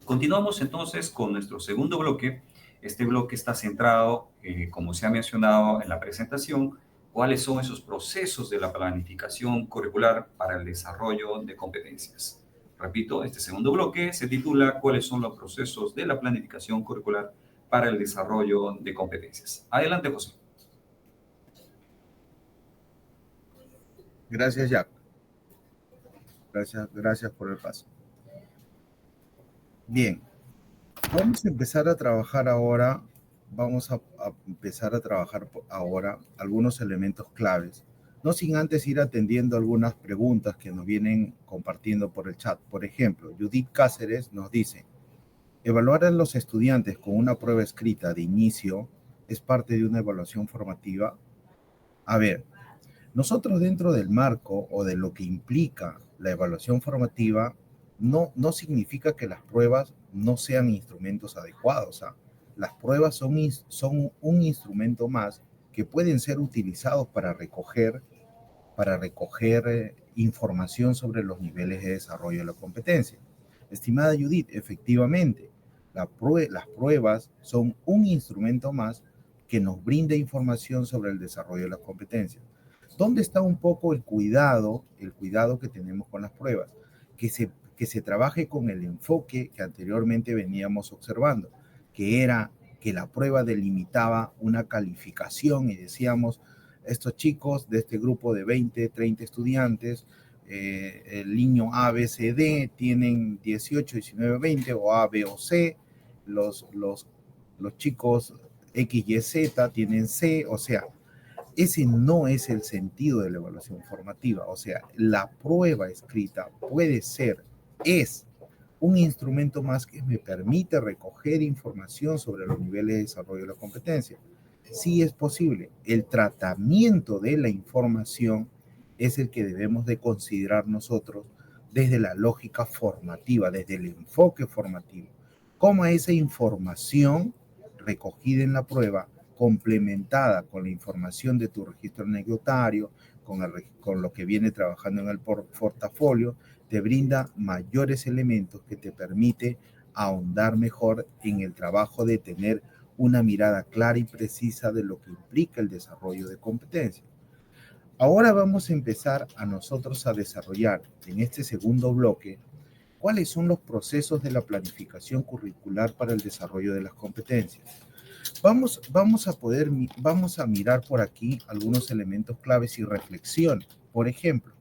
Continuamos entonces con nuestro segundo bloque. Este bloque está centrado, como se ha mencionado en la presentación, cuáles son esos procesos de la planificación curricular para el desarrollo de competencias. Repito, este segundo bloque se titula ¿Cuáles son los procesos de la planificación curricular para el desarrollo de competencias? Adelante, José. Gracias, Jack. Gracias por el paso. Bien, vamos a empezar a trabajar ahora, algunos elementos claves, no sin antes ir atendiendo algunas preguntas que nos vienen compartiendo por el chat. Por ejemplo, Judith Cáceres nos dice, ¿evaluar a los estudiantes con una prueba escrita de inicio es parte de una evaluación formativa? A ver, nosotros dentro del marco o de lo que implica la evaluación formativa, no significa que las pruebas no sean instrumentos adecuados. O sea, las pruebas son un instrumento más que pueden ser utilizados para recoger información sobre los niveles de desarrollo de la competencia. Estimada Judith, efectivamente, las pruebas son un instrumento más que nos brinda información sobre el desarrollo de las competencias. ¿Dónde está un poco el cuidado que tenemos con las pruebas? Que se trabaje con el enfoque que anteriormente veníamos observando, que era que la prueba delimitaba una calificación y decíamos, estos chicos de este grupo de 20, 30 estudiantes, el niño A, B, C, D, tienen 18, 19, 20, o A, B o C, los chicos X, Y, Z tienen C, o sea, ese no es el sentido de la evaluación formativa. O sea, la prueba escrita es un instrumento más que me permite recoger información sobre los niveles de desarrollo de la competencia. Sí es posible. El tratamiento de la información es el que debemos de considerar nosotros desde la lógica formativa, desde el enfoque formativo. Cómo esa información recogida en la prueba, complementada con la información de tu registro anecdotario, con lo que viene trabajando en el portafolio, te brinda mayores elementos que te permite ahondar mejor en el trabajo de tener una mirada clara y precisa de lo que implica el desarrollo de competencias. Ahora vamos a empezar a nosotros a desarrollar en este segundo bloque cuáles son los procesos de la planificación curricular para el desarrollo de las competencias. Vamos a mirar por aquí algunos elementos claves y reflexiones. Por ejemplo,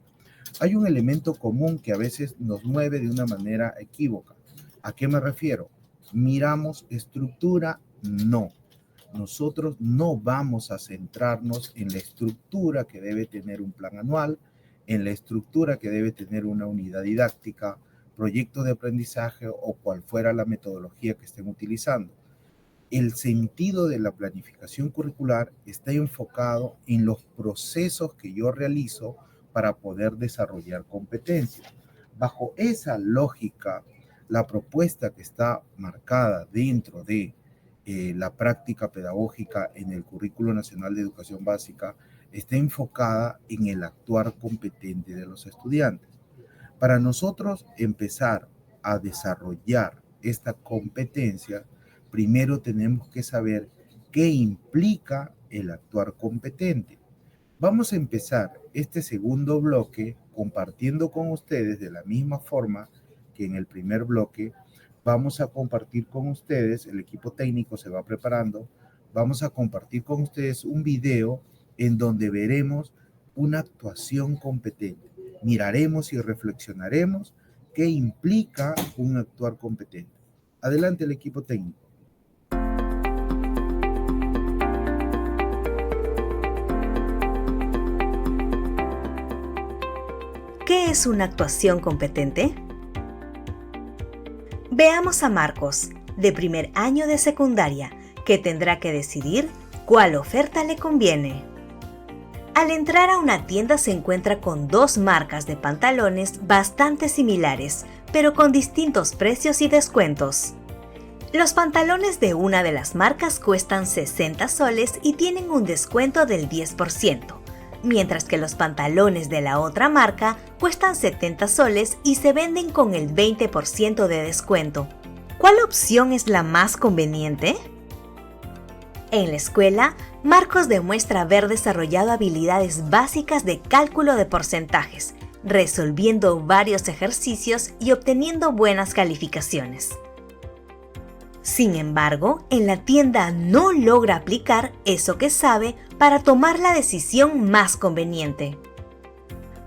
hay un elemento común que a veces nos mueve de una manera equívoca. ¿A qué me refiero? Miramos estructura, no. Nosotros no vamos a centrarnos en la estructura que debe tener un plan anual, en la estructura que debe tener una unidad didáctica proyecto de aprendizaje o cual fuera la metodología que estén utilizando. El sentido de la planificación curricular está enfocado en los procesos que yo realizo para poder desarrollar competencias. Bajo esa lógica, la propuesta que está marcada dentro de la práctica pedagógica en el Currículo Nacional de Educación Básica está enfocada en el actuar competente de los estudiantes. Para nosotros empezar a desarrollar esta competencia, primero tenemos que saber qué implica el actuar competente. Vamos a empezar este segundo bloque compartiendo con ustedes de la misma forma que en el primer bloque. Vamos a compartir con ustedes, el equipo técnico se va preparando, vamos a compartir con ustedes un video en donde veremos una actuación competente. Miraremos y reflexionaremos qué implica un actuar competente. Adelante el equipo técnico. ¿Qué es una actuación competente? Veamos a Marcos, de primer año de secundaria, que tendrá que decidir cuál oferta le conviene. Al entrar a una tienda se encuentra con dos marcas de pantalones bastante similares, pero con distintos precios y descuentos. Los pantalones de una de las marcas cuestan 60 soles y tienen un descuento del 10%, mientras que los pantalones de la otra marca cuestan 70 soles y se venden con el 20% de descuento. ¿Cuál opción es la más conveniente? En la escuela, Marcos demuestra haber desarrollado habilidades básicas de cálculo de porcentajes, resolviendo varios ejercicios y obteniendo buenas calificaciones. Sin embargo, en la tienda no logra aplicar eso que sabe para tomar la decisión más conveniente.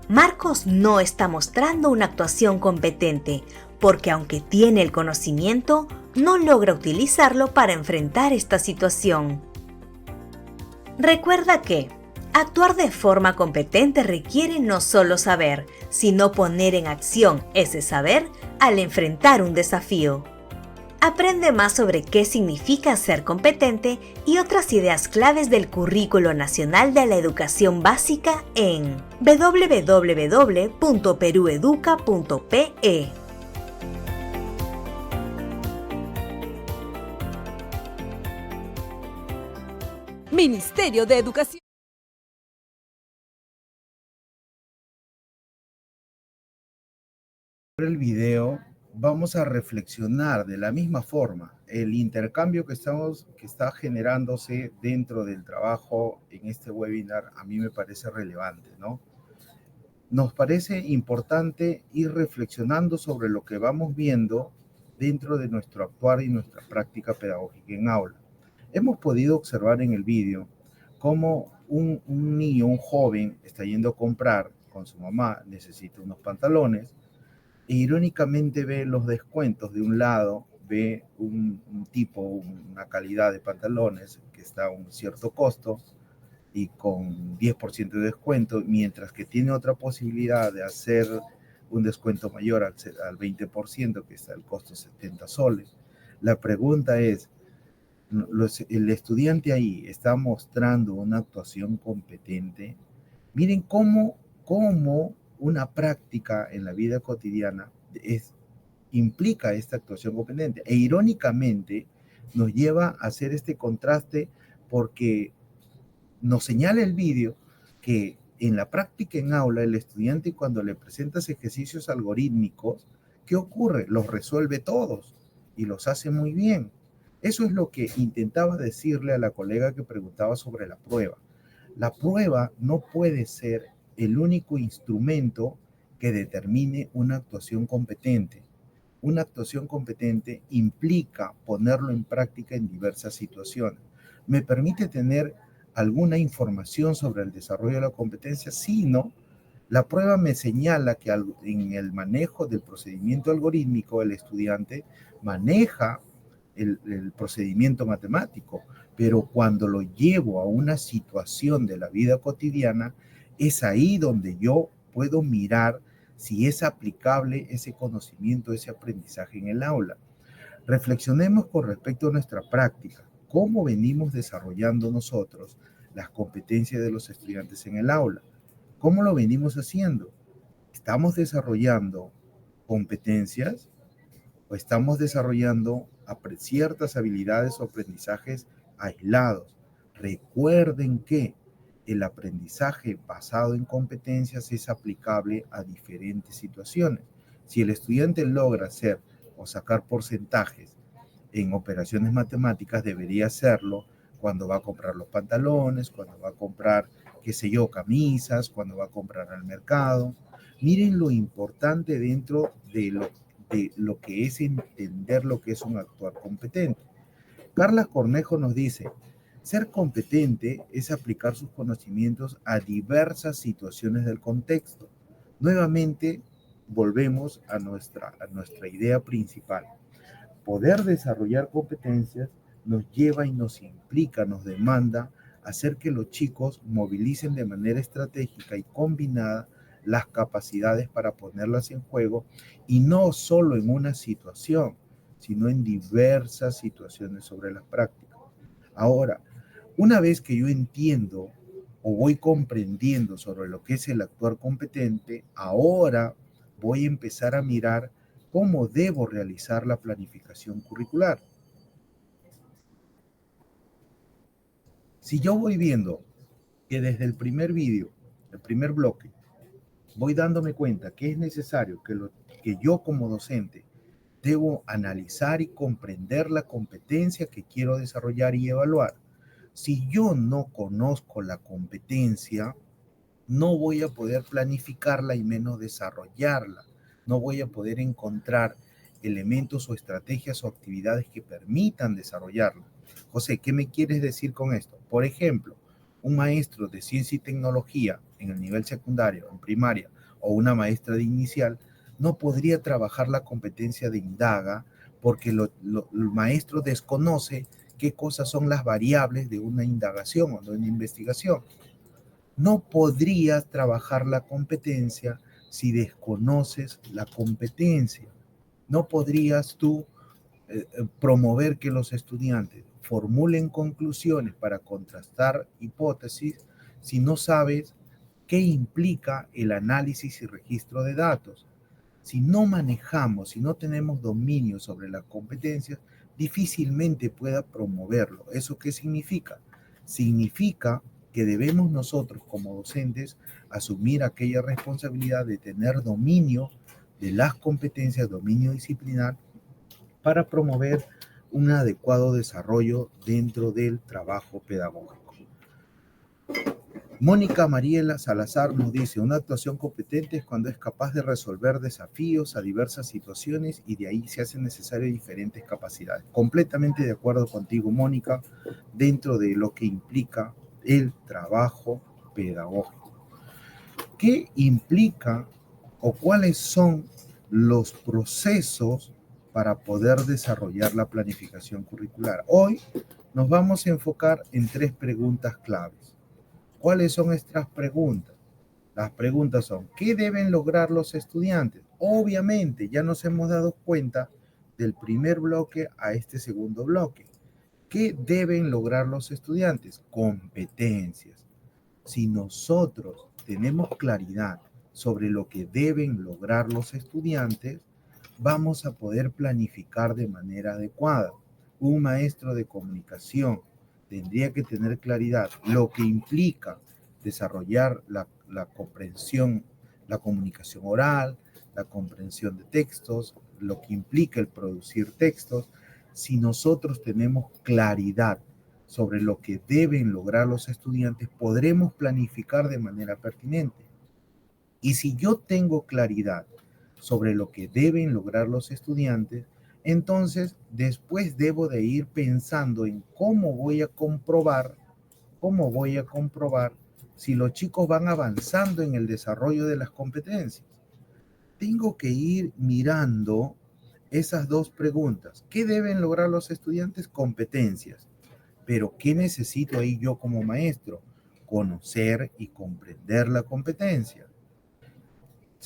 Marcos no está mostrando una actuación competente, porque aunque tiene el conocimiento, no logra utilizarlo para enfrentar esta situación. Recuerda que actuar de forma competente requiere no solo saber, sino poner en acción ese saber al enfrentar un desafío. Aprende más sobre qué significa ser competente y otras ideas claves del Currículo Nacional de la Educación Básica en www.perueduca.pe. Ministerio de Educación. El video vamos a reflexionar de la misma forma el intercambio que está generándose dentro del trabajo en este webinar. A mí me parece relevante, ¿no? Nos parece importante ir reflexionando sobre lo que vamos viendo dentro de nuestro actuar y nuestra práctica pedagógica en aula. Hemos podido observar en el video cómo un niño, un joven, está yendo a comprar con su mamá, necesita unos pantalones, e irónicamente ve los descuentos. De un lado ve un tipo, una calidad de pantalones que está a un cierto costo y con 10% de descuento, mientras que tiene otra posibilidad de hacer un descuento mayor al 20%, que está el costo 70 soles. La pregunta es, el estudiante ahí está mostrando una actuación competente. Miren cómo una práctica en la vida cotidiana implica esta actuación competente. E irónicamente nos lleva a hacer este contraste porque nos señala el vídeo que en la práctica en aula el estudiante, cuando le presentas ejercicios algorítmicos, ¿qué ocurre? Los resuelve todos y los hace muy bien. Eso es lo que intentaba decirle a la colega que preguntaba sobre la prueba. La prueba no puede ser el único instrumento que determine una actuación competente. Una actuación competente implica ponerlo en práctica en diversas situaciones. ¿Me permite tener alguna información sobre el desarrollo de la competencia? Sí, ¿no? La prueba me señala que en el manejo del procedimiento algorítmico el estudiante maneja el procedimiento matemático, pero cuando lo llevo a una situación de la vida cotidiana, es ahí donde yo puedo mirar si es aplicable ese conocimiento, ese aprendizaje en el aula. Reflexionemos con respecto a nuestra práctica. ¿Cómo venimos desarrollando nosotros las competencias de los estudiantes en el aula? ¿Cómo lo venimos haciendo? ¿Estamos desarrollando competencias o estamos desarrollando ciertas habilidades o aprendizajes aislados? Recuerden que el aprendizaje basado en competencias es aplicable a diferentes situaciones. Si el estudiante logra hacer o sacar porcentajes en operaciones matemáticas, debería hacerlo cuando va a comprar los pantalones, cuando va a comprar, qué sé yo, camisas, cuando va a comprar al mercado. Miren lo importante dentro de lo que es entender lo que es un actuar competente. Carla Cornejo nos dice, ser competente es aplicar sus conocimientos a diversas situaciones del contexto. Nuevamente, volvemos a nuestra idea principal. Poder desarrollar competencias nos lleva y nos implica, nos demanda hacer que los chicos movilicen de manera estratégica y combinada las capacidades para ponerlas en juego, y no solo en una situación, sino en diversas situaciones sobre las prácticas. Ahora, una vez que yo entiendo o voy comprendiendo sobre lo que es el actuar competente, ahora voy a empezar a mirar cómo debo realizar la planificación curricular. Si yo voy viendo que desde el primer vídeo, el primer bloque, voy dándome cuenta que es necesario que yo como docente debo analizar y comprender la competencia que quiero desarrollar y evaluar. Si yo no conozco la competencia, no voy a poder planificarla y menos desarrollarla. No voy a poder encontrar elementos o estrategias o actividades que permitan desarrollarla. José, ¿qué me quieres decir con esto? Por ejemplo, un maestro de ciencia y tecnología en el nivel secundario, en primaria, o una maestra de inicial, no podría trabajar la competencia de indaga porque el maestro desconoce qué cosas son las variables de una indagación o de una investigación. No podrías trabajar la competencia si desconoces la competencia. No podrías tú promover que los estudiantes formulen conclusiones para contrastar hipótesis si no sabes qué implica el análisis y registro de datos. Si no manejamos, si no tenemos dominio sobre las competencias, difícilmente pueda promoverlo. ¿Eso qué significa? Significa que debemos nosotros como docentes asumir aquella responsabilidad de tener dominio de las competencias, dominio disciplinar, para promover un adecuado desarrollo dentro del trabajo pedagógico. Mónica Mariela Salazar nos dice, una actuación competente es cuando es capaz de resolver desafíos a diversas situaciones y de ahí se hacen necesarias diferentes capacidades. Completamente de acuerdo contigo, Mónica, dentro de lo que implica el trabajo pedagógico. ¿Qué implica o cuáles son los procesos para poder desarrollar la planificación curricular? Hoy nos vamos a enfocar en 3 preguntas claves. ¿Cuáles son estas preguntas? Las preguntas son, ¿qué deben lograr los estudiantes? Obviamente, ya nos hemos dado cuenta del primer bloque a este segundo bloque. ¿Qué deben lograr los estudiantes? Competencias. Si nosotros tenemos claridad sobre lo que deben lograr los estudiantes, vamos a poder planificar de manera adecuada. Un maestro de comunicación tendría que tener claridad lo que implica desarrollar la comprensión, la comunicación oral, la comprensión de textos, lo que implica el producir textos. Si nosotros tenemos claridad sobre lo que deben lograr los estudiantes, podremos planificar de manera pertinente. Y si yo tengo claridad sobre lo que deben lograr los estudiantes, entonces después debo de ir pensando en cómo voy a comprobar si los chicos van avanzando en el desarrollo de las competencias. Tengo que ir mirando esas 2 preguntas. ¿Qué deben lograr los estudiantes? Competencias. Pero ¿qué necesito ahí yo como maestro? Conocer y comprender la competencia.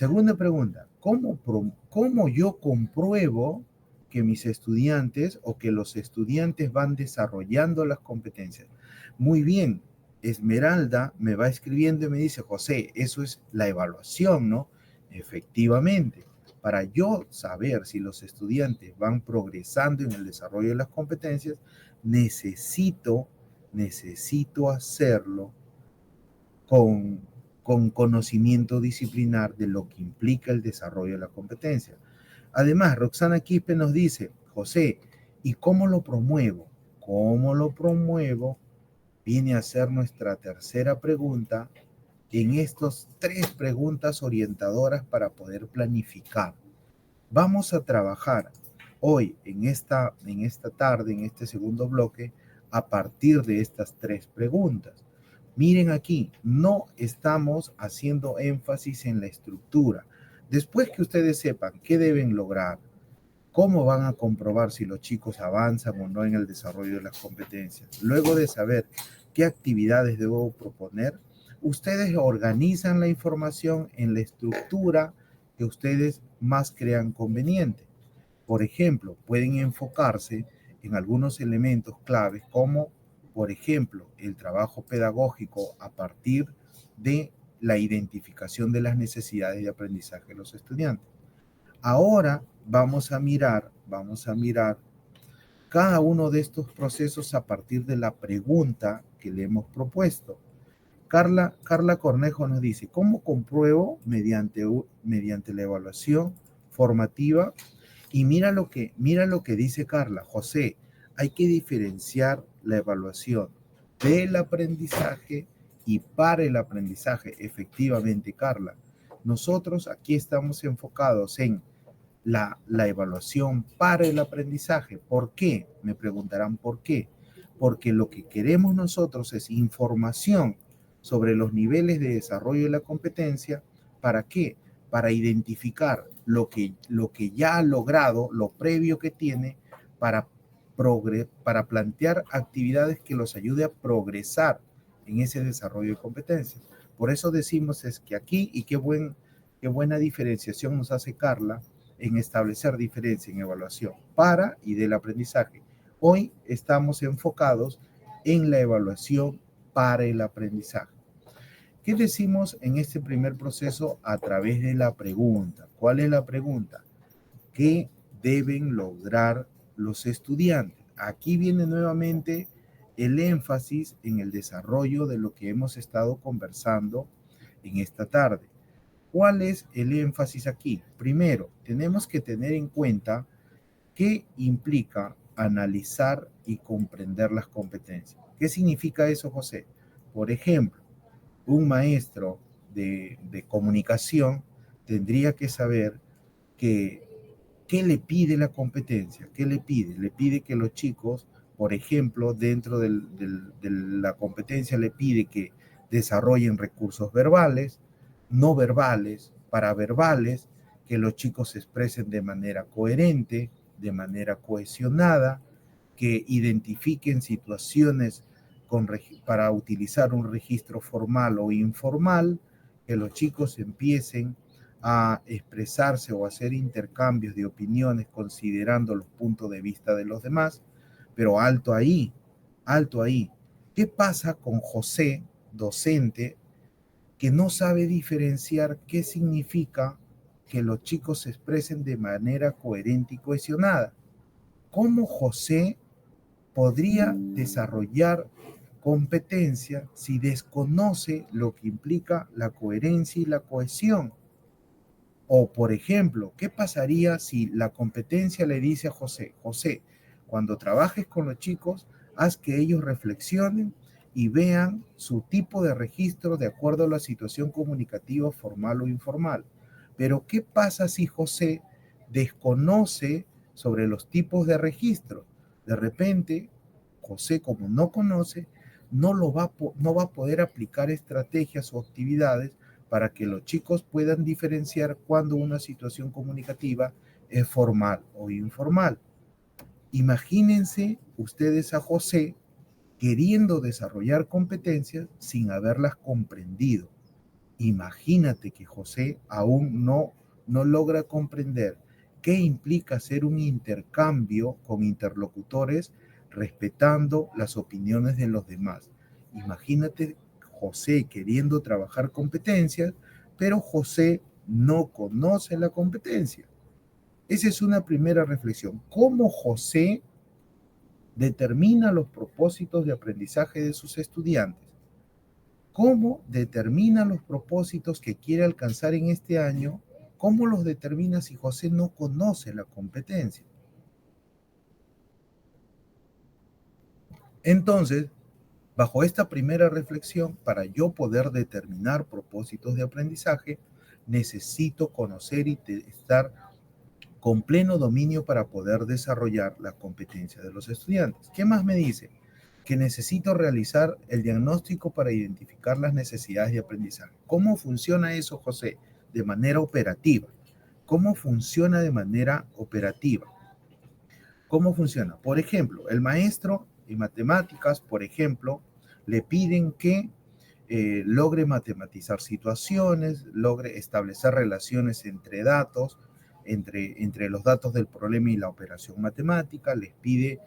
Segunda pregunta, ¿cómo yo compruebo que mis estudiantes o que los estudiantes van desarrollando las competencias? Muy bien, Esmeralda me va escribiendo y me dice, José, eso es la evaluación, ¿no? Efectivamente, para yo saber si los estudiantes van progresando en el desarrollo de las competencias, necesito hacerlo con, con conocimiento disciplinar de lo que implica el desarrollo de la competencia. Además, Roxana Quispe nos dice, José, ¿y cómo lo promuevo? ¿Cómo lo promuevo? Viene a ser nuestra tercera pregunta en estas 3 preguntas orientadoras para poder planificar. Vamos a trabajar hoy, en esta tarde, en este segundo bloque, a partir de estas 3 preguntas. Miren aquí, no estamos haciendo énfasis en la estructura. Después que ustedes sepan qué deben lograr, cómo van a comprobar si los chicos avanzan o no en el desarrollo de las competencias, luego de saber qué actividades debo proponer, ustedes organizan la información en la estructura que ustedes más crean conveniente. Por ejemplo, pueden enfocarse en algunos elementos claves como, por ejemplo, el trabajo pedagógico a partir de la identificación de las necesidades de aprendizaje de los estudiantes. Ahora vamos a mirar cada uno de estos procesos a partir de la pregunta que le hemos propuesto. Carla Cornejo nos dice, ¿cómo compruebo mediante la evaluación formativa? Y mira lo que dice Carla. José, hay que diferenciar la evaluación del aprendizaje y para el aprendizaje. Efectivamente, Carla, nosotros aquí estamos enfocados en la evaluación para el aprendizaje. ¿Por qué? Me preguntarán por qué. Porque lo que queremos nosotros es información sobre los niveles de desarrollo de la competencia. ¿Para qué? Para identificar lo que ya ha logrado, lo previo que tiene, para plantear actividades que los ayude a progresar en ese desarrollo de competencias. Por eso decimos es que aquí, y qué buena diferenciación nos hace Carla, en establecer diferencia en evaluación para y del aprendizaje. Hoy estamos enfocados en la evaluación para el aprendizaje. ¿Qué decimos en este primer proceso a través de la pregunta? ¿Cuál es la pregunta? ¿Qué deben lograr los estudiantes? Aquí viene nuevamente el énfasis en el desarrollo de lo que hemos estado conversando en esta tarde. ¿Cuál es el énfasis aquí? Primero, tenemos que tener en cuenta qué implica analizar y comprender las competencias. ¿Qué significa eso, José? Por ejemplo, un maestro de comunicación tendría que saber qué le pide la competencia. ¿Qué le pide? Le pide que los chicos, por ejemplo, dentro de la competencia le pide que desarrollen recursos verbales, no verbales, paraverbales, que los chicos se expresen de manera coherente, de manera cohesionada, que identifiquen situaciones para utilizar un registro formal o informal, que los chicos empiecen a expresarse o a hacer intercambios de opiniones considerando los puntos de vista de los demás. Pero alto ahí, alto ahí. ¿Qué pasa con José, docente, que no sabe diferenciar qué significa que los chicos se expresen de manera coherente y cohesionada? ¿Cómo José podría desarrollar competencia si desconoce lo que implica la coherencia y la cohesión? O, por ejemplo, ¿qué pasaría si la competencia le dice a José, José, cuando trabajes con los chicos, haz que ellos reflexionen y vean su tipo de registro de acuerdo a la situación comunicativa formal o informal? Pero ¿qué pasa si José desconoce sobre los tipos de registro? De repente, José, como no conoce, no va a poder aplicar estrategias o actividades para que los chicos puedan diferenciar cuando una situación comunicativa es formal o informal. Imagínense ustedes a José queriendo desarrollar competencias sin haberlas comprendido. Imagínate que José aún no logra comprender qué implica hacer un intercambio con interlocutores respetando las opiniones de los demás. Imagínate José queriendo trabajar competencias, pero José no conoce la competencia. Esa es una primera reflexión. ¿Cómo José determina los propósitos de aprendizaje de sus estudiantes? ¿Cómo determina los propósitos que quiere alcanzar en este año? ¿Cómo los determina si José no conoce la competencia? Entonces, bajo esta primera reflexión, para yo poder determinar propósitos de aprendizaje, necesito conocer y estar con pleno dominio para poder desarrollar la competencia de los estudiantes. ¿Qué más me dice? Que necesito realizar el diagnóstico para identificar las necesidades de aprendizaje. ¿Cómo funciona eso, José? De manera operativa. ¿Cómo funciona de manera operativa? ¿Cómo funciona? Por ejemplo, el maestro en matemáticas, por ejemplo, le piden que logre matematizar situaciones, logre establecer relaciones entre datos, entre los datos del problema y la operación matemática, les pide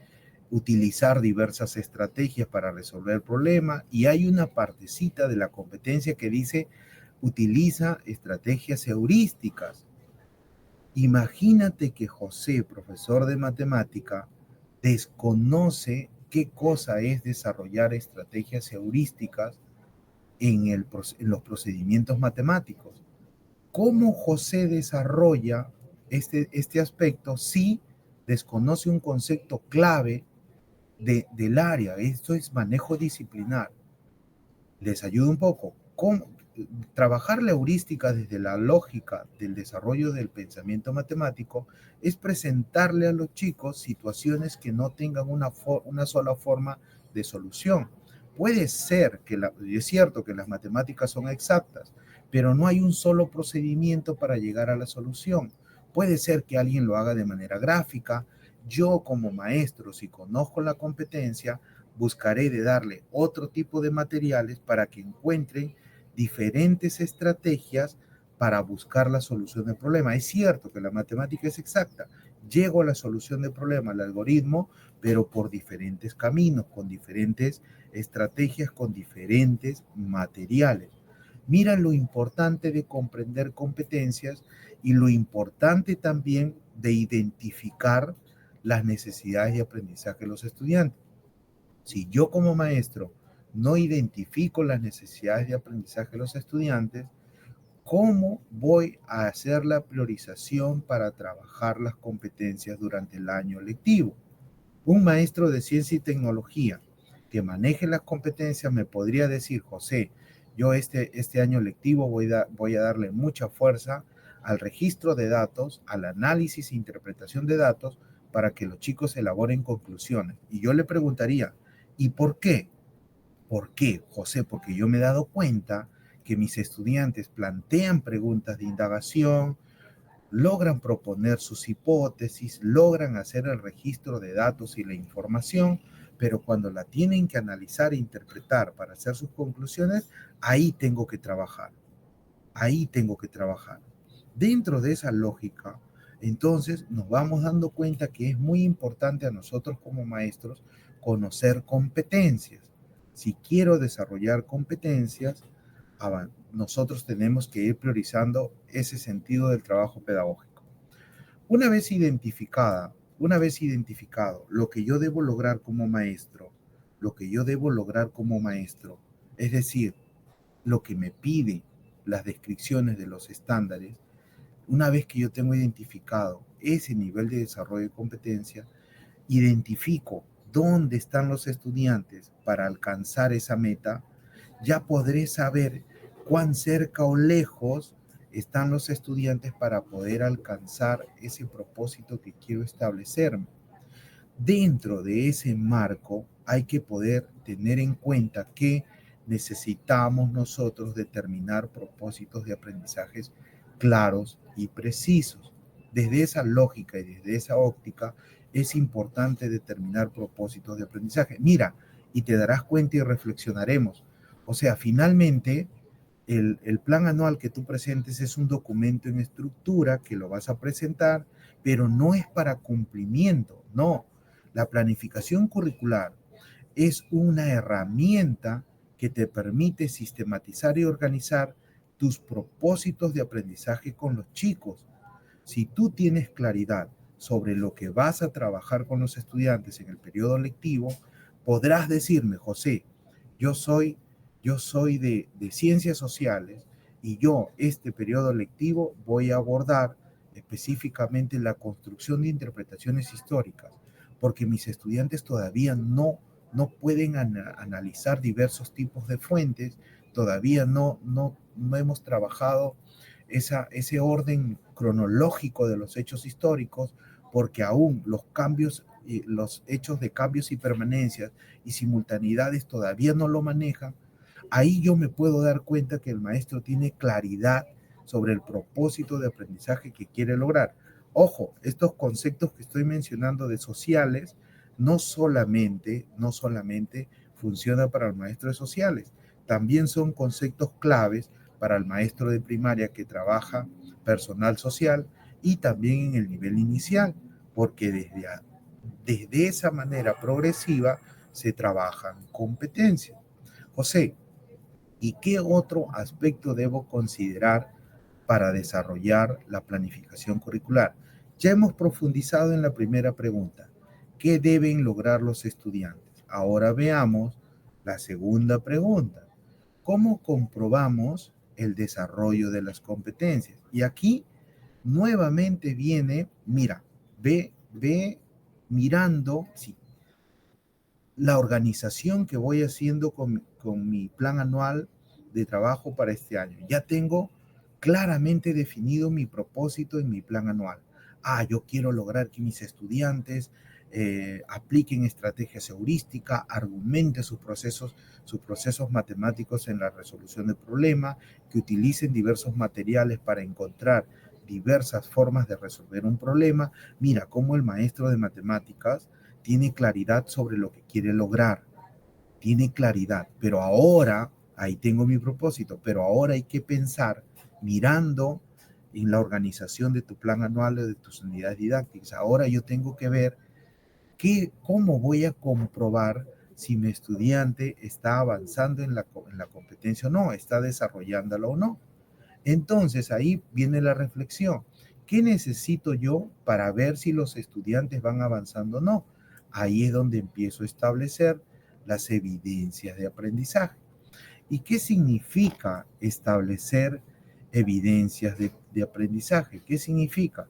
utilizar diversas estrategias para resolver el problema y hay una partecita de la competencia que dice utiliza estrategias heurísticas. Imagínate que José, profesor de matemática, desconoce qué cosa es desarrollar estrategias heurísticas en los procedimientos matemáticos. ¿Cómo José desarrolla este aspecto si desconoce un concepto clave del área? Esto es manejo disciplinar. Les ayuda un poco. ¿Cómo? Trabajar la heurística desde la lógica del desarrollo del pensamiento matemático es presentarle a los chicos situaciones que no tengan una sola forma de solución. Puede ser es cierto que las matemáticas son exactas, pero no hay un solo procedimiento para llegar a la solución. Puede ser que alguien lo haga de manera gráfica. Yo como maestro, si conozco la competencia, buscaré de darle otro tipo de materiales para que encuentren diferentes estrategias para buscar la solución del problema. Es cierto que la matemática es exacta. Llego a la solución del problema, al algoritmo, pero por diferentes caminos, con diferentes estrategias, con diferentes materiales. Mira lo importante de comprender competencias y lo importante también de identificar las necesidades de aprendizaje de los estudiantes. Si yo como maestro no identifico las necesidades de aprendizaje de los estudiantes, ¿cómo voy a hacer la priorización para trabajar las competencias durante el año lectivo? Un maestro de ciencia y tecnología que maneje las competencias me podría decir, José, yo este año lectivo voy a darle mucha fuerza al registro de datos, al análisis e interpretación de datos para que los chicos elaboren conclusiones. Y yo le preguntaría, ¿y por qué? ¿Por qué, José? Porque yo me he dado cuenta que mis estudiantes plantean preguntas de indagación, logran proponer sus hipótesis, logran hacer el registro de datos y la información, pero cuando la tienen que analizar e interpretar para hacer sus conclusiones, ahí tengo que trabajar. Ahí tengo que trabajar. Dentro de esa lógica, entonces nos vamos dando cuenta que es muy importante a nosotros como maestros conocer competencias. Si quiero desarrollar competencias, nosotros tenemos que ir priorizando ese sentido del trabajo pedagógico. Una vez identificado lo que yo debo lograr como maestro, es decir, lo que me pide las descripciones de los estándares, una vez que yo tengo identificado ese nivel de desarrollo de competencia, identifico dónde están los estudiantes para alcanzar esa meta, ya podré saber cuán cerca o lejos están los estudiantes para poder alcanzar ese propósito que quiero establecerme. Dentro de ese marco hay que poder tener en cuenta que necesitamos nosotros determinar propósitos de aprendizajes claros y precisos. Desde esa lógica y desde esa óptica es importante determinar propósitos de aprendizaje. Mira, y te darás cuenta y reflexionaremos. O sea, finalmente El plan anual que tú presentes es un documento en estructura que lo vas a presentar, pero no es para cumplimiento, no. La planificación curricular es una herramienta que te permite sistematizar y organizar tus propósitos de aprendizaje con los chicos. Si tú tienes claridad sobre lo que vas a trabajar con los estudiantes en el periodo lectivo, podrás decirme, José, yo soy, yo soy de ciencias sociales y yo este periodo lectivo voy a abordar específicamente la construcción de interpretaciones históricas, porque mis estudiantes todavía no pueden analizar diversos tipos de fuentes, todavía no hemos trabajado ese orden cronológico de los hechos históricos, porque aún los cambios, los hechos de cambios y permanencias y simultaneidades todavía no lo manejan. Ahí yo me puedo dar cuenta que el maestro tiene claridad sobre el propósito de aprendizaje que quiere lograr. Ojo, estos conceptos que estoy mencionando de sociales no solamente funciona para el maestro de sociales, también son conceptos claves para el maestro de primaria que trabaja personal social y también en el nivel inicial, porque desde esa manera progresiva se trabajan competencias. José, ¿y qué otro aspecto debo considerar para desarrollar la planificación curricular? Ya hemos profundizado en la primera pregunta. ¿Qué deben lograr los estudiantes? Ahora veamos la segunda pregunta. ¿Cómo comprobamos el desarrollo de las competencias? Y aquí nuevamente viene, mira, ve mirando sí, la organización que voy haciendo con mi plan anual de trabajo para este año. Ya tengo claramente definido mi propósito en mi plan anual. Yo quiero lograr que mis estudiantes apliquen estrategias heurísticas, argumenten sus procesos matemáticos en la resolución de problemas, que utilicen diversos materiales para encontrar diversas formas de resolver un problema. Mira cómo el maestro de matemáticas tiene claridad sobre lo que quiere lograr, tiene claridad, pero ahora, ahí tengo mi propósito, pero ahora hay que pensar mirando en la organización de tu plan anual o de tus unidades didácticas. Ahora yo tengo que ver cómo voy a comprobar si mi estudiante está avanzando en la competencia o no, está desarrollándola o no. Entonces ahí viene la reflexión. ¿Qué necesito yo para ver si los estudiantes van avanzando o no? Ahí es donde empiezo a establecer las evidencias de aprendizaje. ¿Y qué significa establecer evidencias de aprendizaje? ¿Qué significa?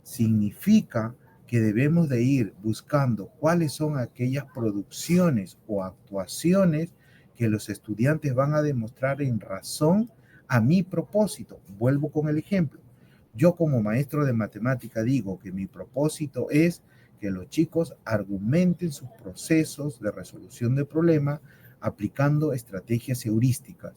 Significa que debemos de ir buscando cuáles son aquellas producciones o actuaciones que los estudiantes van a demostrar en razón a mi propósito. Vuelvo con el ejemplo. Yo como maestro de matemática digo que mi propósito es que los chicos argumenten sus procesos de resolución de problemas aplicando estrategias heurísticas.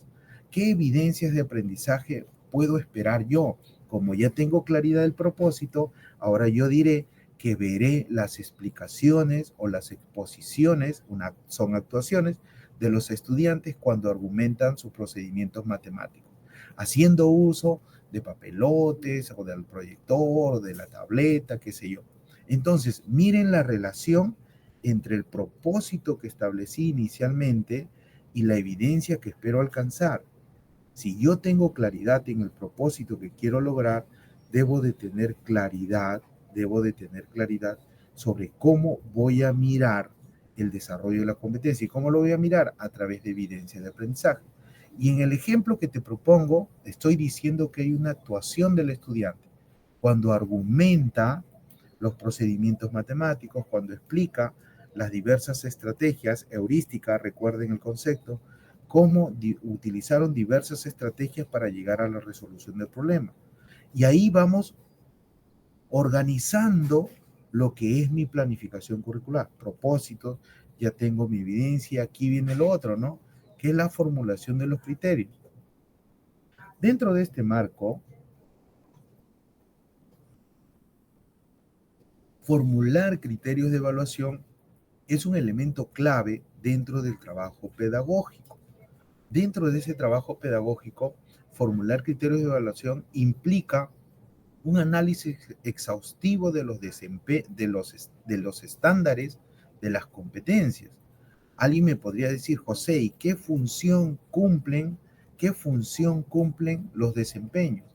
¿Qué evidencias de aprendizaje puedo esperar yo? Como ya tengo claridad del propósito, ahora yo diré que veré las explicaciones o las exposiciones, son actuaciones de los estudiantes cuando argumentan sus procedimientos matemáticos, haciendo uso de papelotes o del proyector o de la tableta, qué sé yo. Entonces, miren la relación entre el propósito que establecí inicialmente y la evidencia que espero alcanzar. Si yo tengo claridad en el propósito que quiero lograr, debo de tener claridad sobre cómo voy a mirar el desarrollo de la competencia. ¿Y cómo lo voy a mirar? A través de evidencia de aprendizaje. Y en el ejemplo que te propongo, estoy diciendo que hay una actuación del estudiante cuando argumenta los procedimientos matemáticos, cuando explica las diversas estrategias heurísticas, recuerden el concepto, cómo utilizaron diversas estrategias para llegar a la resolución del problema. Y ahí vamos organizando lo que es mi planificación curricular, propósitos, ya tengo mi evidencia, aquí viene lo otro, ¿no? Que es la formulación de los criterios. Dentro de este marco, formular criterios de evaluación es un elemento clave dentro del trabajo pedagógico. Dentro de ese trabajo pedagógico, formular criterios de evaluación implica un análisis exhaustivo de los estándares de las competencias. Alguien me podría decir, José, ¿y qué función cumplen los desempeños?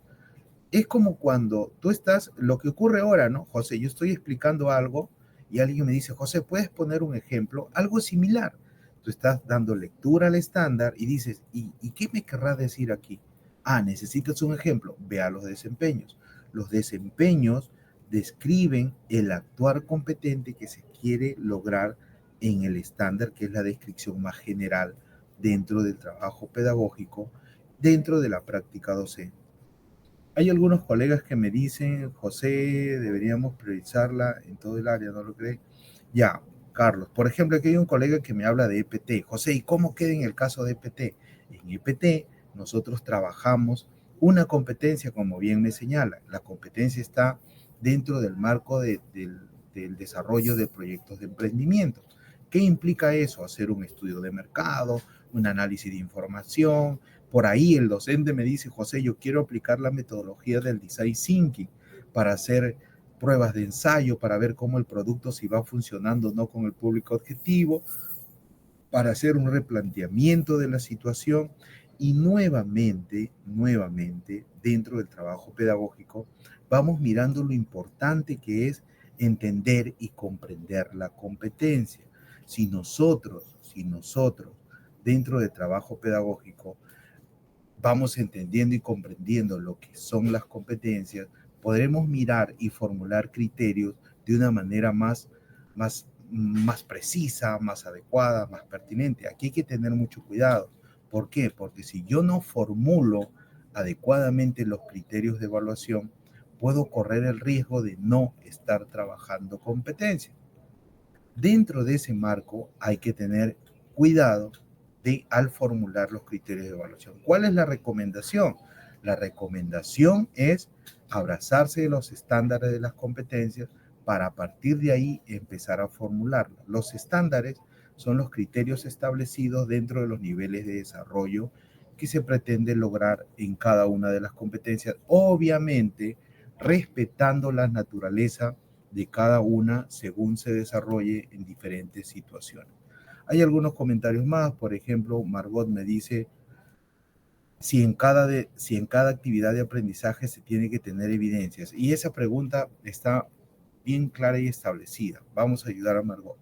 Es como cuando tú estás, lo que ocurre ahora, ¿no? José, yo estoy explicando algo y alguien me dice, José, ¿puedes poner un ejemplo? Algo similar. Tú estás dando lectura al estándar y dices, ¿y qué me querrás decir aquí? Ah, necesitas un ejemplo. Vea los desempeños. Los desempeños describen el actuar competente que se quiere lograr en el estándar, que es la descripción más general dentro del trabajo pedagógico, dentro de la práctica docente. Hay algunos colegas que me dicen, José, deberíamos priorizarla en todo el área, ¿no lo crees? Ya, Carlos. Por ejemplo, aquí hay un colega que me habla de EPT. José, ¿y cómo queda en el caso de EPT? En EPT nosotros trabajamos una competencia, como bien me señala. La competencia está dentro del marco del desarrollo de proyectos de emprendimiento. ¿Qué implica eso? Hacer un estudio de mercado, un análisis de información. Por ahí el docente me dice, José, yo quiero aplicar la metodología del design thinking para hacer pruebas de ensayo, para ver cómo el producto si va funcionando o no con el público objetivo, para hacer un replanteamiento de la situación y nuevamente, dentro del trabajo pedagógico, vamos mirando lo importante que es entender y comprender la competencia. Si nosotros, dentro del trabajo pedagógico, vamos entendiendo y comprendiendo lo que son las competencias, podremos mirar y formular criterios de una manera más precisa, más adecuada, más pertinente. Aquí hay que tener mucho cuidado. ¿Por qué? Porque si yo no formulo adecuadamente los criterios de evaluación, puedo correr el riesgo de no estar trabajando competencias. Dentro de ese marco hay que tener cuidado al formular los criterios de evaluación. ¿Cuál es la recomendación? La recomendación es abrazarse de los estándares de las competencias para a partir de ahí empezar a formularlas. Los estándares son los criterios establecidos dentro de los niveles de desarrollo que se pretende lograr en cada una de las competencias, obviamente respetando la naturaleza de cada una según se desarrolle en diferentes situaciones. Hay algunos comentarios más, por ejemplo, Margot me dice, si en cada actividad de aprendizaje se tiene que tener evidencias. Y esa pregunta está bien clara y establecida. Vamos a ayudar a Margot.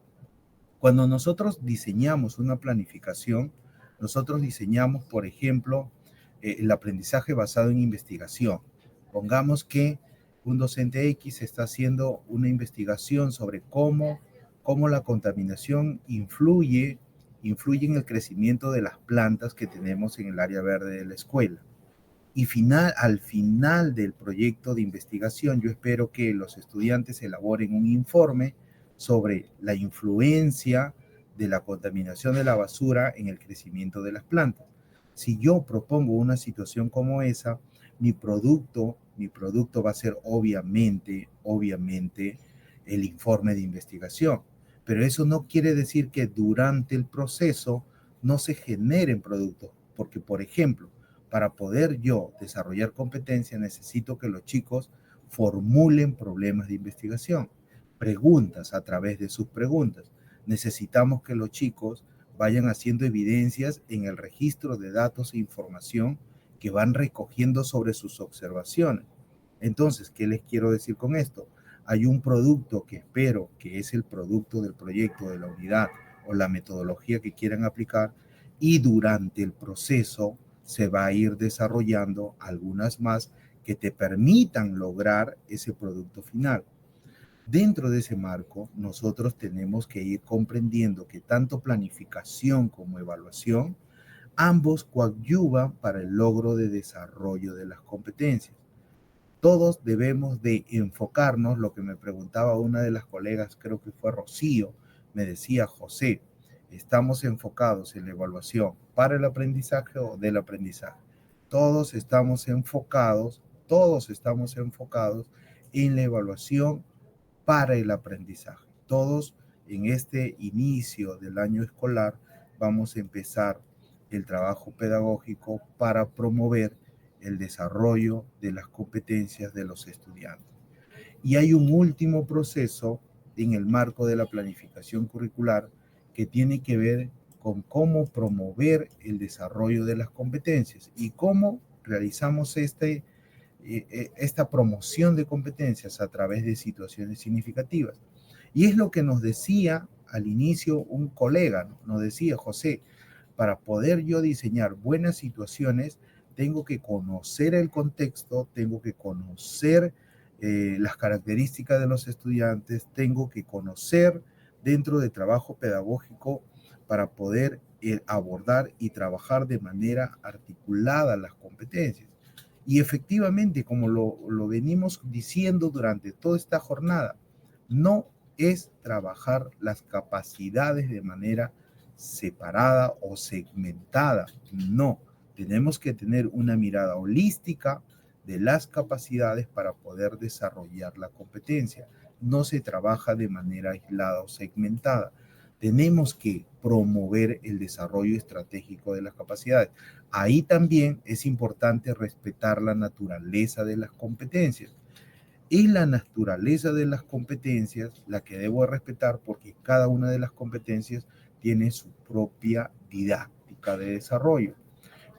Cuando nosotros diseñamos una planificación, nosotros diseñamos, por ejemplo, el aprendizaje basado en investigación. Pongamos que un docente X está haciendo una investigación sobre cómo la contaminación influye en el crecimiento de las plantas que tenemos en el área verde de la escuela. Y al final del proyecto de investigación, yo espero que los estudiantes elaboren un informe sobre la influencia de la contaminación de la basura en el crecimiento de las plantas. Si yo propongo una situación como esa, mi producto va a ser obviamente el informe de investigación. Pero eso no quiere decir que durante el proceso no se generen productos, porque, por ejemplo, para poder yo desarrollar competencia, necesito que los chicos formulen problemas de investigación, preguntas a través de sus preguntas. Necesitamos que los chicos vayan haciendo evidencias en el registro de datos e información que van recogiendo sobre sus observaciones. Entonces, ¿qué les quiero decir con esto? Hay un producto que espero que es el producto del proyecto, de la unidad o la metodología que quieran aplicar, y durante el proceso se va a ir desarrollando algunas más que te permitan lograr ese producto final. Dentro de ese marco, nosotros tenemos que ir comprendiendo que tanto planificación como evaluación, ambos coadyuvan para el logro de desarrollo de las competencias. Todos debemos de enfocarnos, lo que me preguntaba una de las colegas, creo que fue Rocío, me decía, José, ¿estamos enfocados en la evaluación para el aprendizaje o del aprendizaje? Todos estamos enfocados en la evaluación para el aprendizaje. Todos en este inicio del año escolar vamos a empezar el trabajo pedagógico para promover el desarrollo de las competencias de los estudiantes. Y hay un último proceso en el marco de la planificación curricular que tiene que ver con cómo promover el desarrollo de las competencias y cómo realizamos esta promoción de competencias a través de situaciones significativas. Y es lo que nos decía al inicio un colega, ¿no? Nos decía: José, para poder yo diseñar buenas situaciones, tengo que conocer el contexto, tengo que conocer las características de los estudiantes, tengo que conocer dentro del trabajo pedagógico para poder abordar y trabajar de manera articulada las competencias. Y efectivamente, como lo venimos diciendo durante toda esta jornada, no es trabajar las capacidades de manera separada o segmentada. No, tenemos que tener una mirada holística de las capacidades para poder desarrollar la competencia. No se trabaja de manera aislada o segmentada. Tenemos que promover el desarrollo estratégico de las capacidades. Ahí también es importante respetar la naturaleza de las competencias. Es la naturaleza de las competencias la que debo respetar, porque cada una de las competencias tiene su propia didáctica de desarrollo.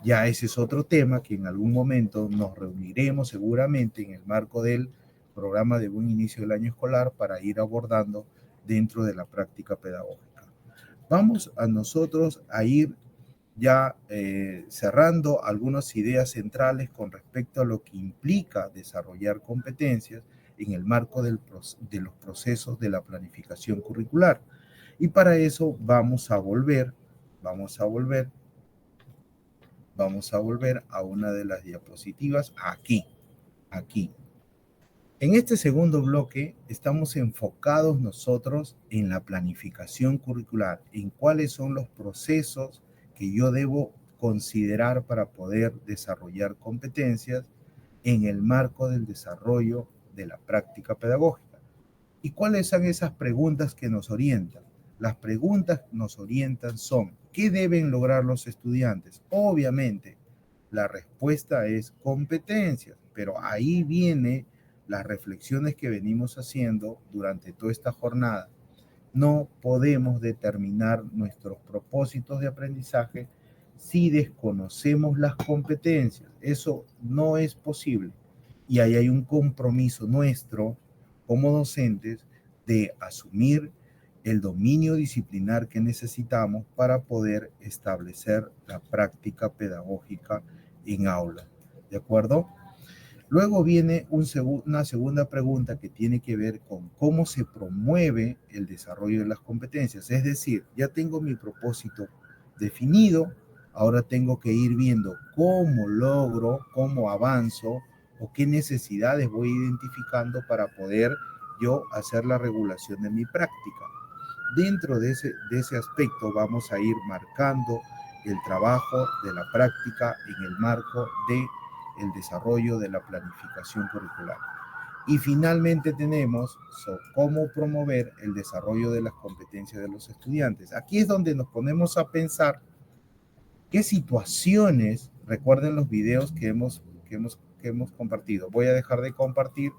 Ya ese es otro tema que en algún momento nos reuniremos seguramente en el marco del programa de buen inicio del año escolar para ir abordando dentro de la práctica pedagógica. Vamos a nosotros a ir ya cerrando algunas ideas centrales con respecto a lo que implica desarrollar competencias en el marco de los procesos de la planificación curricular. Y para eso vamos a volver a una de las diapositivas aquí. En este segundo bloque estamos enfocados nosotros en la planificación curricular, en cuáles son los procesos que yo debo considerar para poder desarrollar competencias en el marco del desarrollo de la práctica pedagógica. ¿Y cuáles son esas preguntas que nos orientan? Las preguntas que nos orientan son: ¿qué deben lograr los estudiantes? Obviamente, la respuesta es competencias, pero ahí viene las reflexiones que venimos haciendo durante toda esta jornada. No podemos determinar nuestros propósitos de aprendizaje si desconocemos las competencias. Eso no es posible. Y ahí hay un compromiso nuestro como docentes de asumir el dominio disciplinar que necesitamos para poder establecer la práctica pedagógica en aula. ¿De acuerdo? Luego viene una segunda pregunta que tiene que ver con cómo se promueve el desarrollo de las competencias. Es decir, ya tengo mi propósito definido, ahora tengo que ir viendo cómo logro, cómo avanzo o qué necesidades voy identificando para poder yo hacer la regulación de mi práctica. Dentro de ese aspecto vamos a ir marcando el trabajo de la práctica en el marco de el desarrollo de la planificación curricular. Y finalmente tenemos cómo promover el desarrollo de las competencias de los estudiantes. Aquí es donde nos ponemos a pensar qué situaciones, recuerden los videos que hemos compartido. Voy a dejar de compartir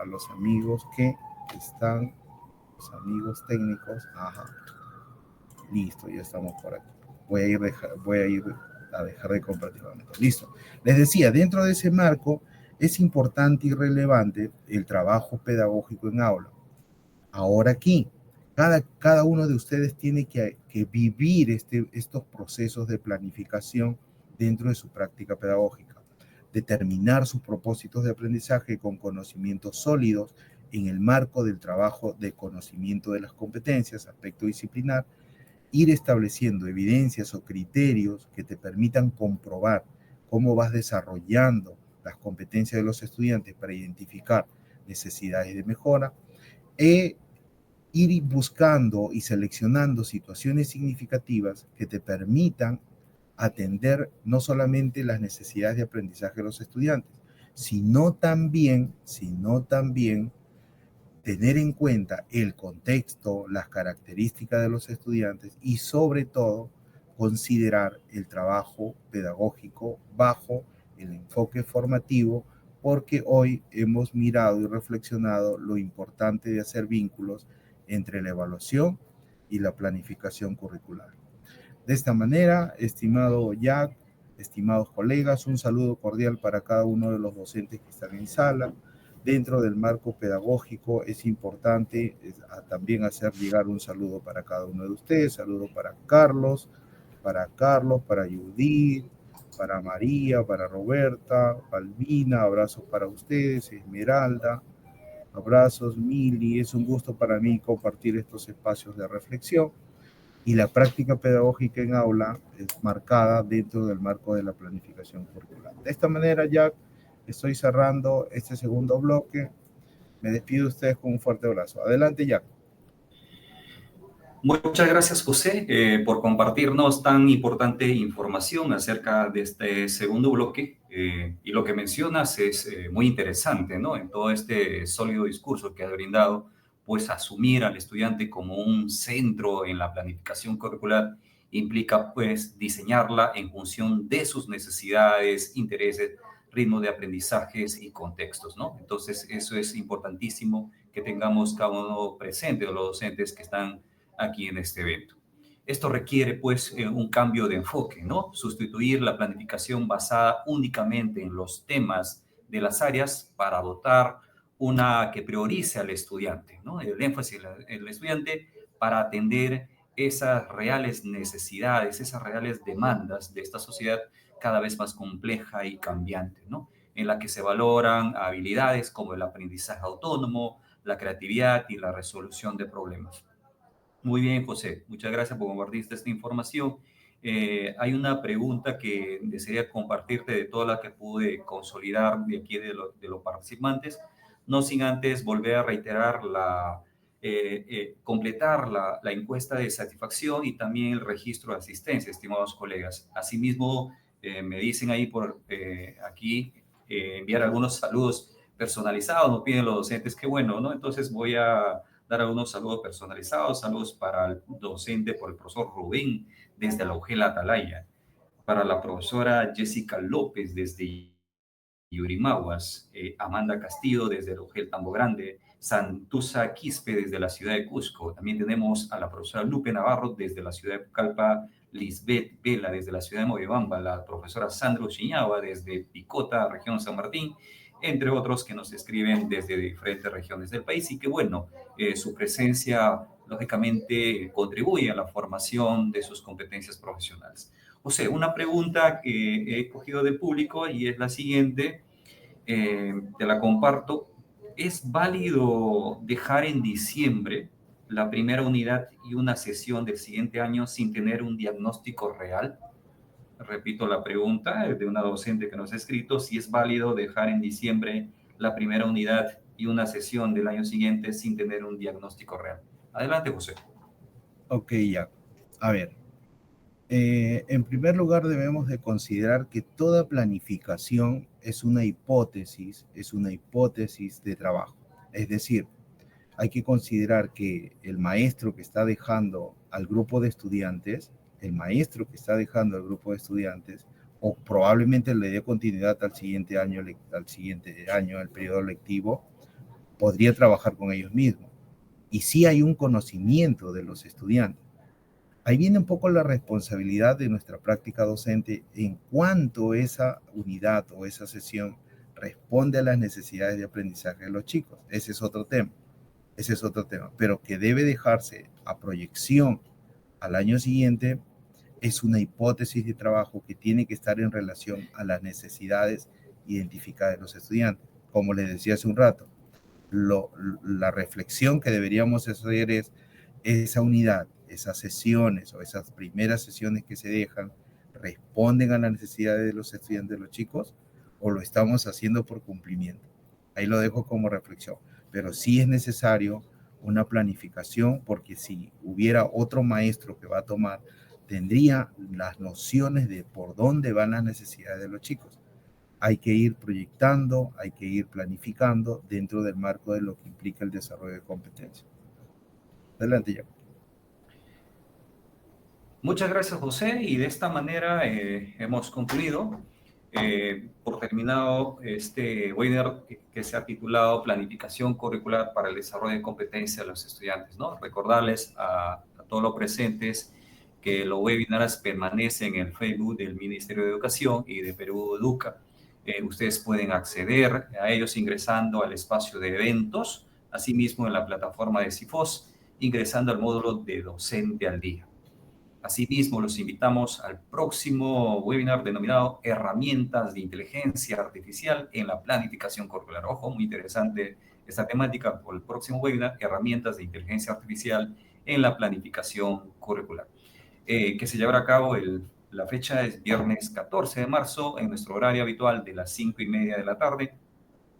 a los amigos que están, los amigos técnicos. Ajá. Listo, ya estamos por aquí. Voy a ir a dejar de compartir. Listo. Les decía, dentro de ese marco es importante y relevante el trabajo pedagógico en aula. Ahora aquí, cada uno de ustedes tiene que vivir estos procesos de planificación dentro de su práctica pedagógica. Determinar sus propósitos de aprendizaje con conocimientos sólidos en el marco del trabajo de conocimiento de las competencias, aspecto disciplinar, ir estableciendo evidencias o criterios que te permitan comprobar cómo vas desarrollando las competencias de los estudiantes para identificar necesidades de mejora, e ir buscando y seleccionando situaciones significativas que te permitan atender no solamente las necesidades de aprendizaje de los estudiantes, sino también tener en cuenta el contexto, las características de los estudiantes y sobre todo considerar el trabajo pedagógico bajo el enfoque formativo, porque hoy hemos mirado y reflexionado lo importante de hacer vínculos entre la evaluación y la planificación curricular. De esta manera, estimado Jack, estimados colegas, un saludo cordial para cada uno de los docentes que están en sala. Dentro del marco pedagógico es importante también hacer llegar un saludo para cada uno de ustedes, saludo para Carlos, para Judith, para María, para Roberta, Palvina, abrazos para ustedes, Esmeralda, abrazos, Mili, es un gusto para mí compartir estos espacios de reflexión y la práctica pedagógica en aula es marcada dentro del marco de la planificación curricular. De esta manera, ya estoy cerrando este segundo bloque. Me despido de ustedes con un fuerte abrazo. Adelante, Jack. Muchas gracias, José, por compartirnos tan importante información acerca de este segundo bloque. Y lo que mencionas es muy interesante, ¿no? En todo este sólido discurso que has brindado, pues asumir al estudiante como un centro en la planificación curricular implica, pues, diseñarla en función de sus necesidades, intereses, ritmo de aprendizajes y contextos, ¿no? Entonces, eso es importantísimo que tengamos cada uno presente, o los docentes que están aquí en este evento. Esto requiere, pues, un cambio de enfoque, ¿no? Sustituir la planificación basada únicamente en los temas de las áreas para dotar una que priorice al estudiante, ¿no? El énfasis en el estudiante para atender esas reales necesidades, esas reales demandas de esta sociedad cada vez más compleja y cambiante, ¿no? En la que se valoran habilidades como el aprendizaje autónomo, la creatividad y la resolución de problemas. Muy bien, José. Muchas gracias por compartir esta información. Hay una pregunta que desearía compartirte de todas las que pude consolidar de aquí de los participantes, no sin antes volver a reiterar completar la encuesta de satisfacción y también el registro de asistencia, estimados colegas. Asimismo, me dicen ahí por aquí enviar algunos saludos personalizados, nos piden los docentes, qué bueno, ¿no? Entonces voy a dar algunos saludos personalizados, saludos para el docente, por el profesor Rubén desde la UGEL Atalaya, para la profesora Jessica López desde Yurimaguas, Amanda Castillo desde la UGEL Tambo Grande, Santuza Quispe desde la ciudad de Cusco. También tenemos a la profesora Lupe Navarro desde la ciudad de Pucallpa, Lisbeth Vela desde la ciudad de Moyobamba, la profesora Sandro Chiñaba desde Picota, región San Martín, entre otros que nos escriben desde diferentes regiones del país y que, bueno, su presencia lógicamente contribuye a la formación de sus competencias profesionales. José, una pregunta que he cogido de público y es la siguiente, te la comparto. ¿Es válido dejar en diciembre la primera unidad y una sesión del siguiente año sin tener un diagnóstico real? Repito la pregunta de una docente que nos ha escrito, si es válido dejar en diciembre la primera unidad y una sesión del año siguiente sin tener un diagnóstico real. Adelante, José. Ok, ya. A ver, en primer lugar debemos de considerar que toda planificación es una hipótesis de trabajo. Es decir, hay que considerar que el maestro que está dejando al grupo de estudiantes, o probablemente le dé continuidad al siguiente año, al periodo lectivo, podría trabajar con ellos mismos. Y sí hay un conocimiento de los estudiantes. Ahí viene un poco la responsabilidad de nuestra práctica docente en cuanto esa unidad o esa sesión responde a las necesidades de aprendizaje de los chicos. Ese es otro tema, pero que debe dejarse a proyección al año siguiente es una hipótesis de trabajo que tiene que estar en relación a las necesidades identificadas de los estudiantes. Como les decía hace un rato, la reflexión que deberíamos hacer es esa unidad, esas sesiones o esas primeras sesiones que se dejan, ¿responden a las necesidades de los estudiantes, de los chicos, o lo estamos haciendo por cumplimiento? Ahí lo dejo como reflexión. Pero sí es necesario una planificación, porque si hubiera otro maestro que va a tomar, tendría las nociones de por dónde van las necesidades de los chicos. hay que ir proyectando, hay que ir planificando dentro del marco de lo que implica el desarrollo de competencias. Adelante, ya. Muchas gracias, José, y de esta manera hemos concluido por terminado este webinar que se ha titulado Planificación Curricular para el Desarrollo de Competencias de los Estudiantes, ¿no? Recordarles a todos los presentes que los webinars permanecen en el Facebook del Ministerio de Educación y de Perú Educa. Ustedes pueden acceder a ellos ingresando al espacio de eventos, asimismo en la plataforma de CIFOS, ingresando al módulo de Docente al Día. Asimismo, los invitamos al próximo webinar denominado Herramientas de Inteligencia Artificial en la Planificación Curricular. Ojo, muy interesante esta temática por el próximo webinar, Herramientas de Inteligencia Artificial en la Planificación Curricular, que se llevará a cabo la fecha es viernes 14 de marzo en nuestro horario habitual de las 5:30 de la tarde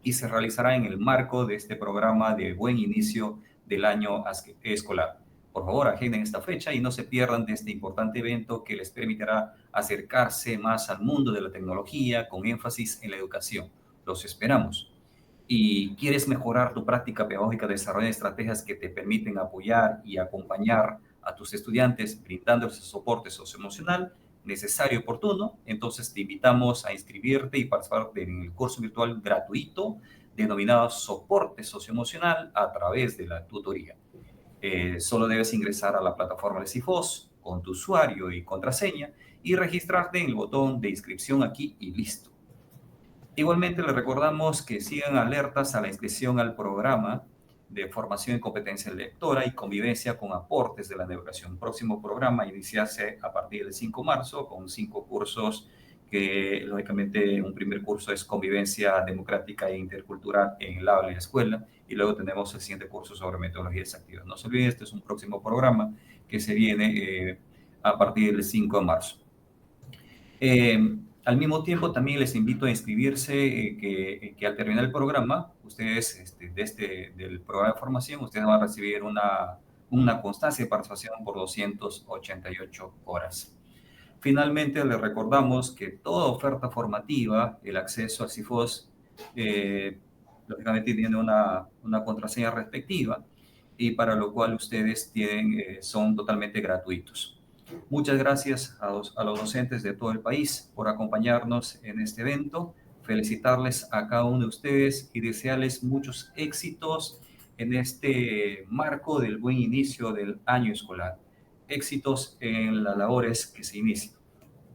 y se realizará en el marco de este programa de buen inicio del año escolar. Por favor, agenden esta fecha y no se pierdan de este importante evento que les permitirá acercarse más al mundo de la tecnología con énfasis en la educación. Los esperamos. Y quieres mejorar tu práctica pedagógica, desarrollar estrategias que te permiten apoyar y acompañar a tus estudiantes brindándoles soporte socioemocional necesario y oportuno, entonces te invitamos a inscribirte y participar en el curso virtual gratuito denominado Soporte Socioemocional a través de la tutoría. Solo debes ingresar a la plataforma de CIFOS con tu usuario y contraseña y registrarte en el botón de inscripción aquí y listo. Igualmente les recordamos que sigan alertas a la inscripción al programa de formación en competencia lectora y convivencia con aportes de la educación. El próximo programa iniciarse a partir del 5 de marzo con 5 cursos que, lógicamente, un primer curso es convivencia democrática e intercultural en el aula y la escuela, y luego tenemos el siguiente curso sobre metodologías activas. No se olviden, este es un próximo programa que se viene a partir del 5 de marzo. Al mismo tiempo, también les invito a inscribirse, que al terminar el programa, ustedes, del programa de formación, ustedes van a recibir una constancia de participación por 288 horas. Finalmente, les recordamos que toda oferta formativa, el acceso al CIFOS, lógicamente tiene una contraseña respectiva, y para lo cual ustedes son totalmente gratuitos. Muchas gracias a los docentes de todo el país por acompañarnos en este evento. Felicitarles a cada uno de ustedes y desearles muchos éxitos en este marco del buen inicio del año escolar. Éxitos en las labores que se inician.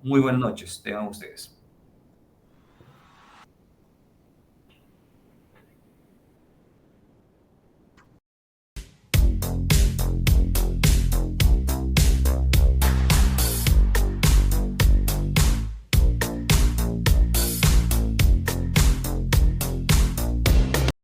Muy buenas noches, tengan ustedes.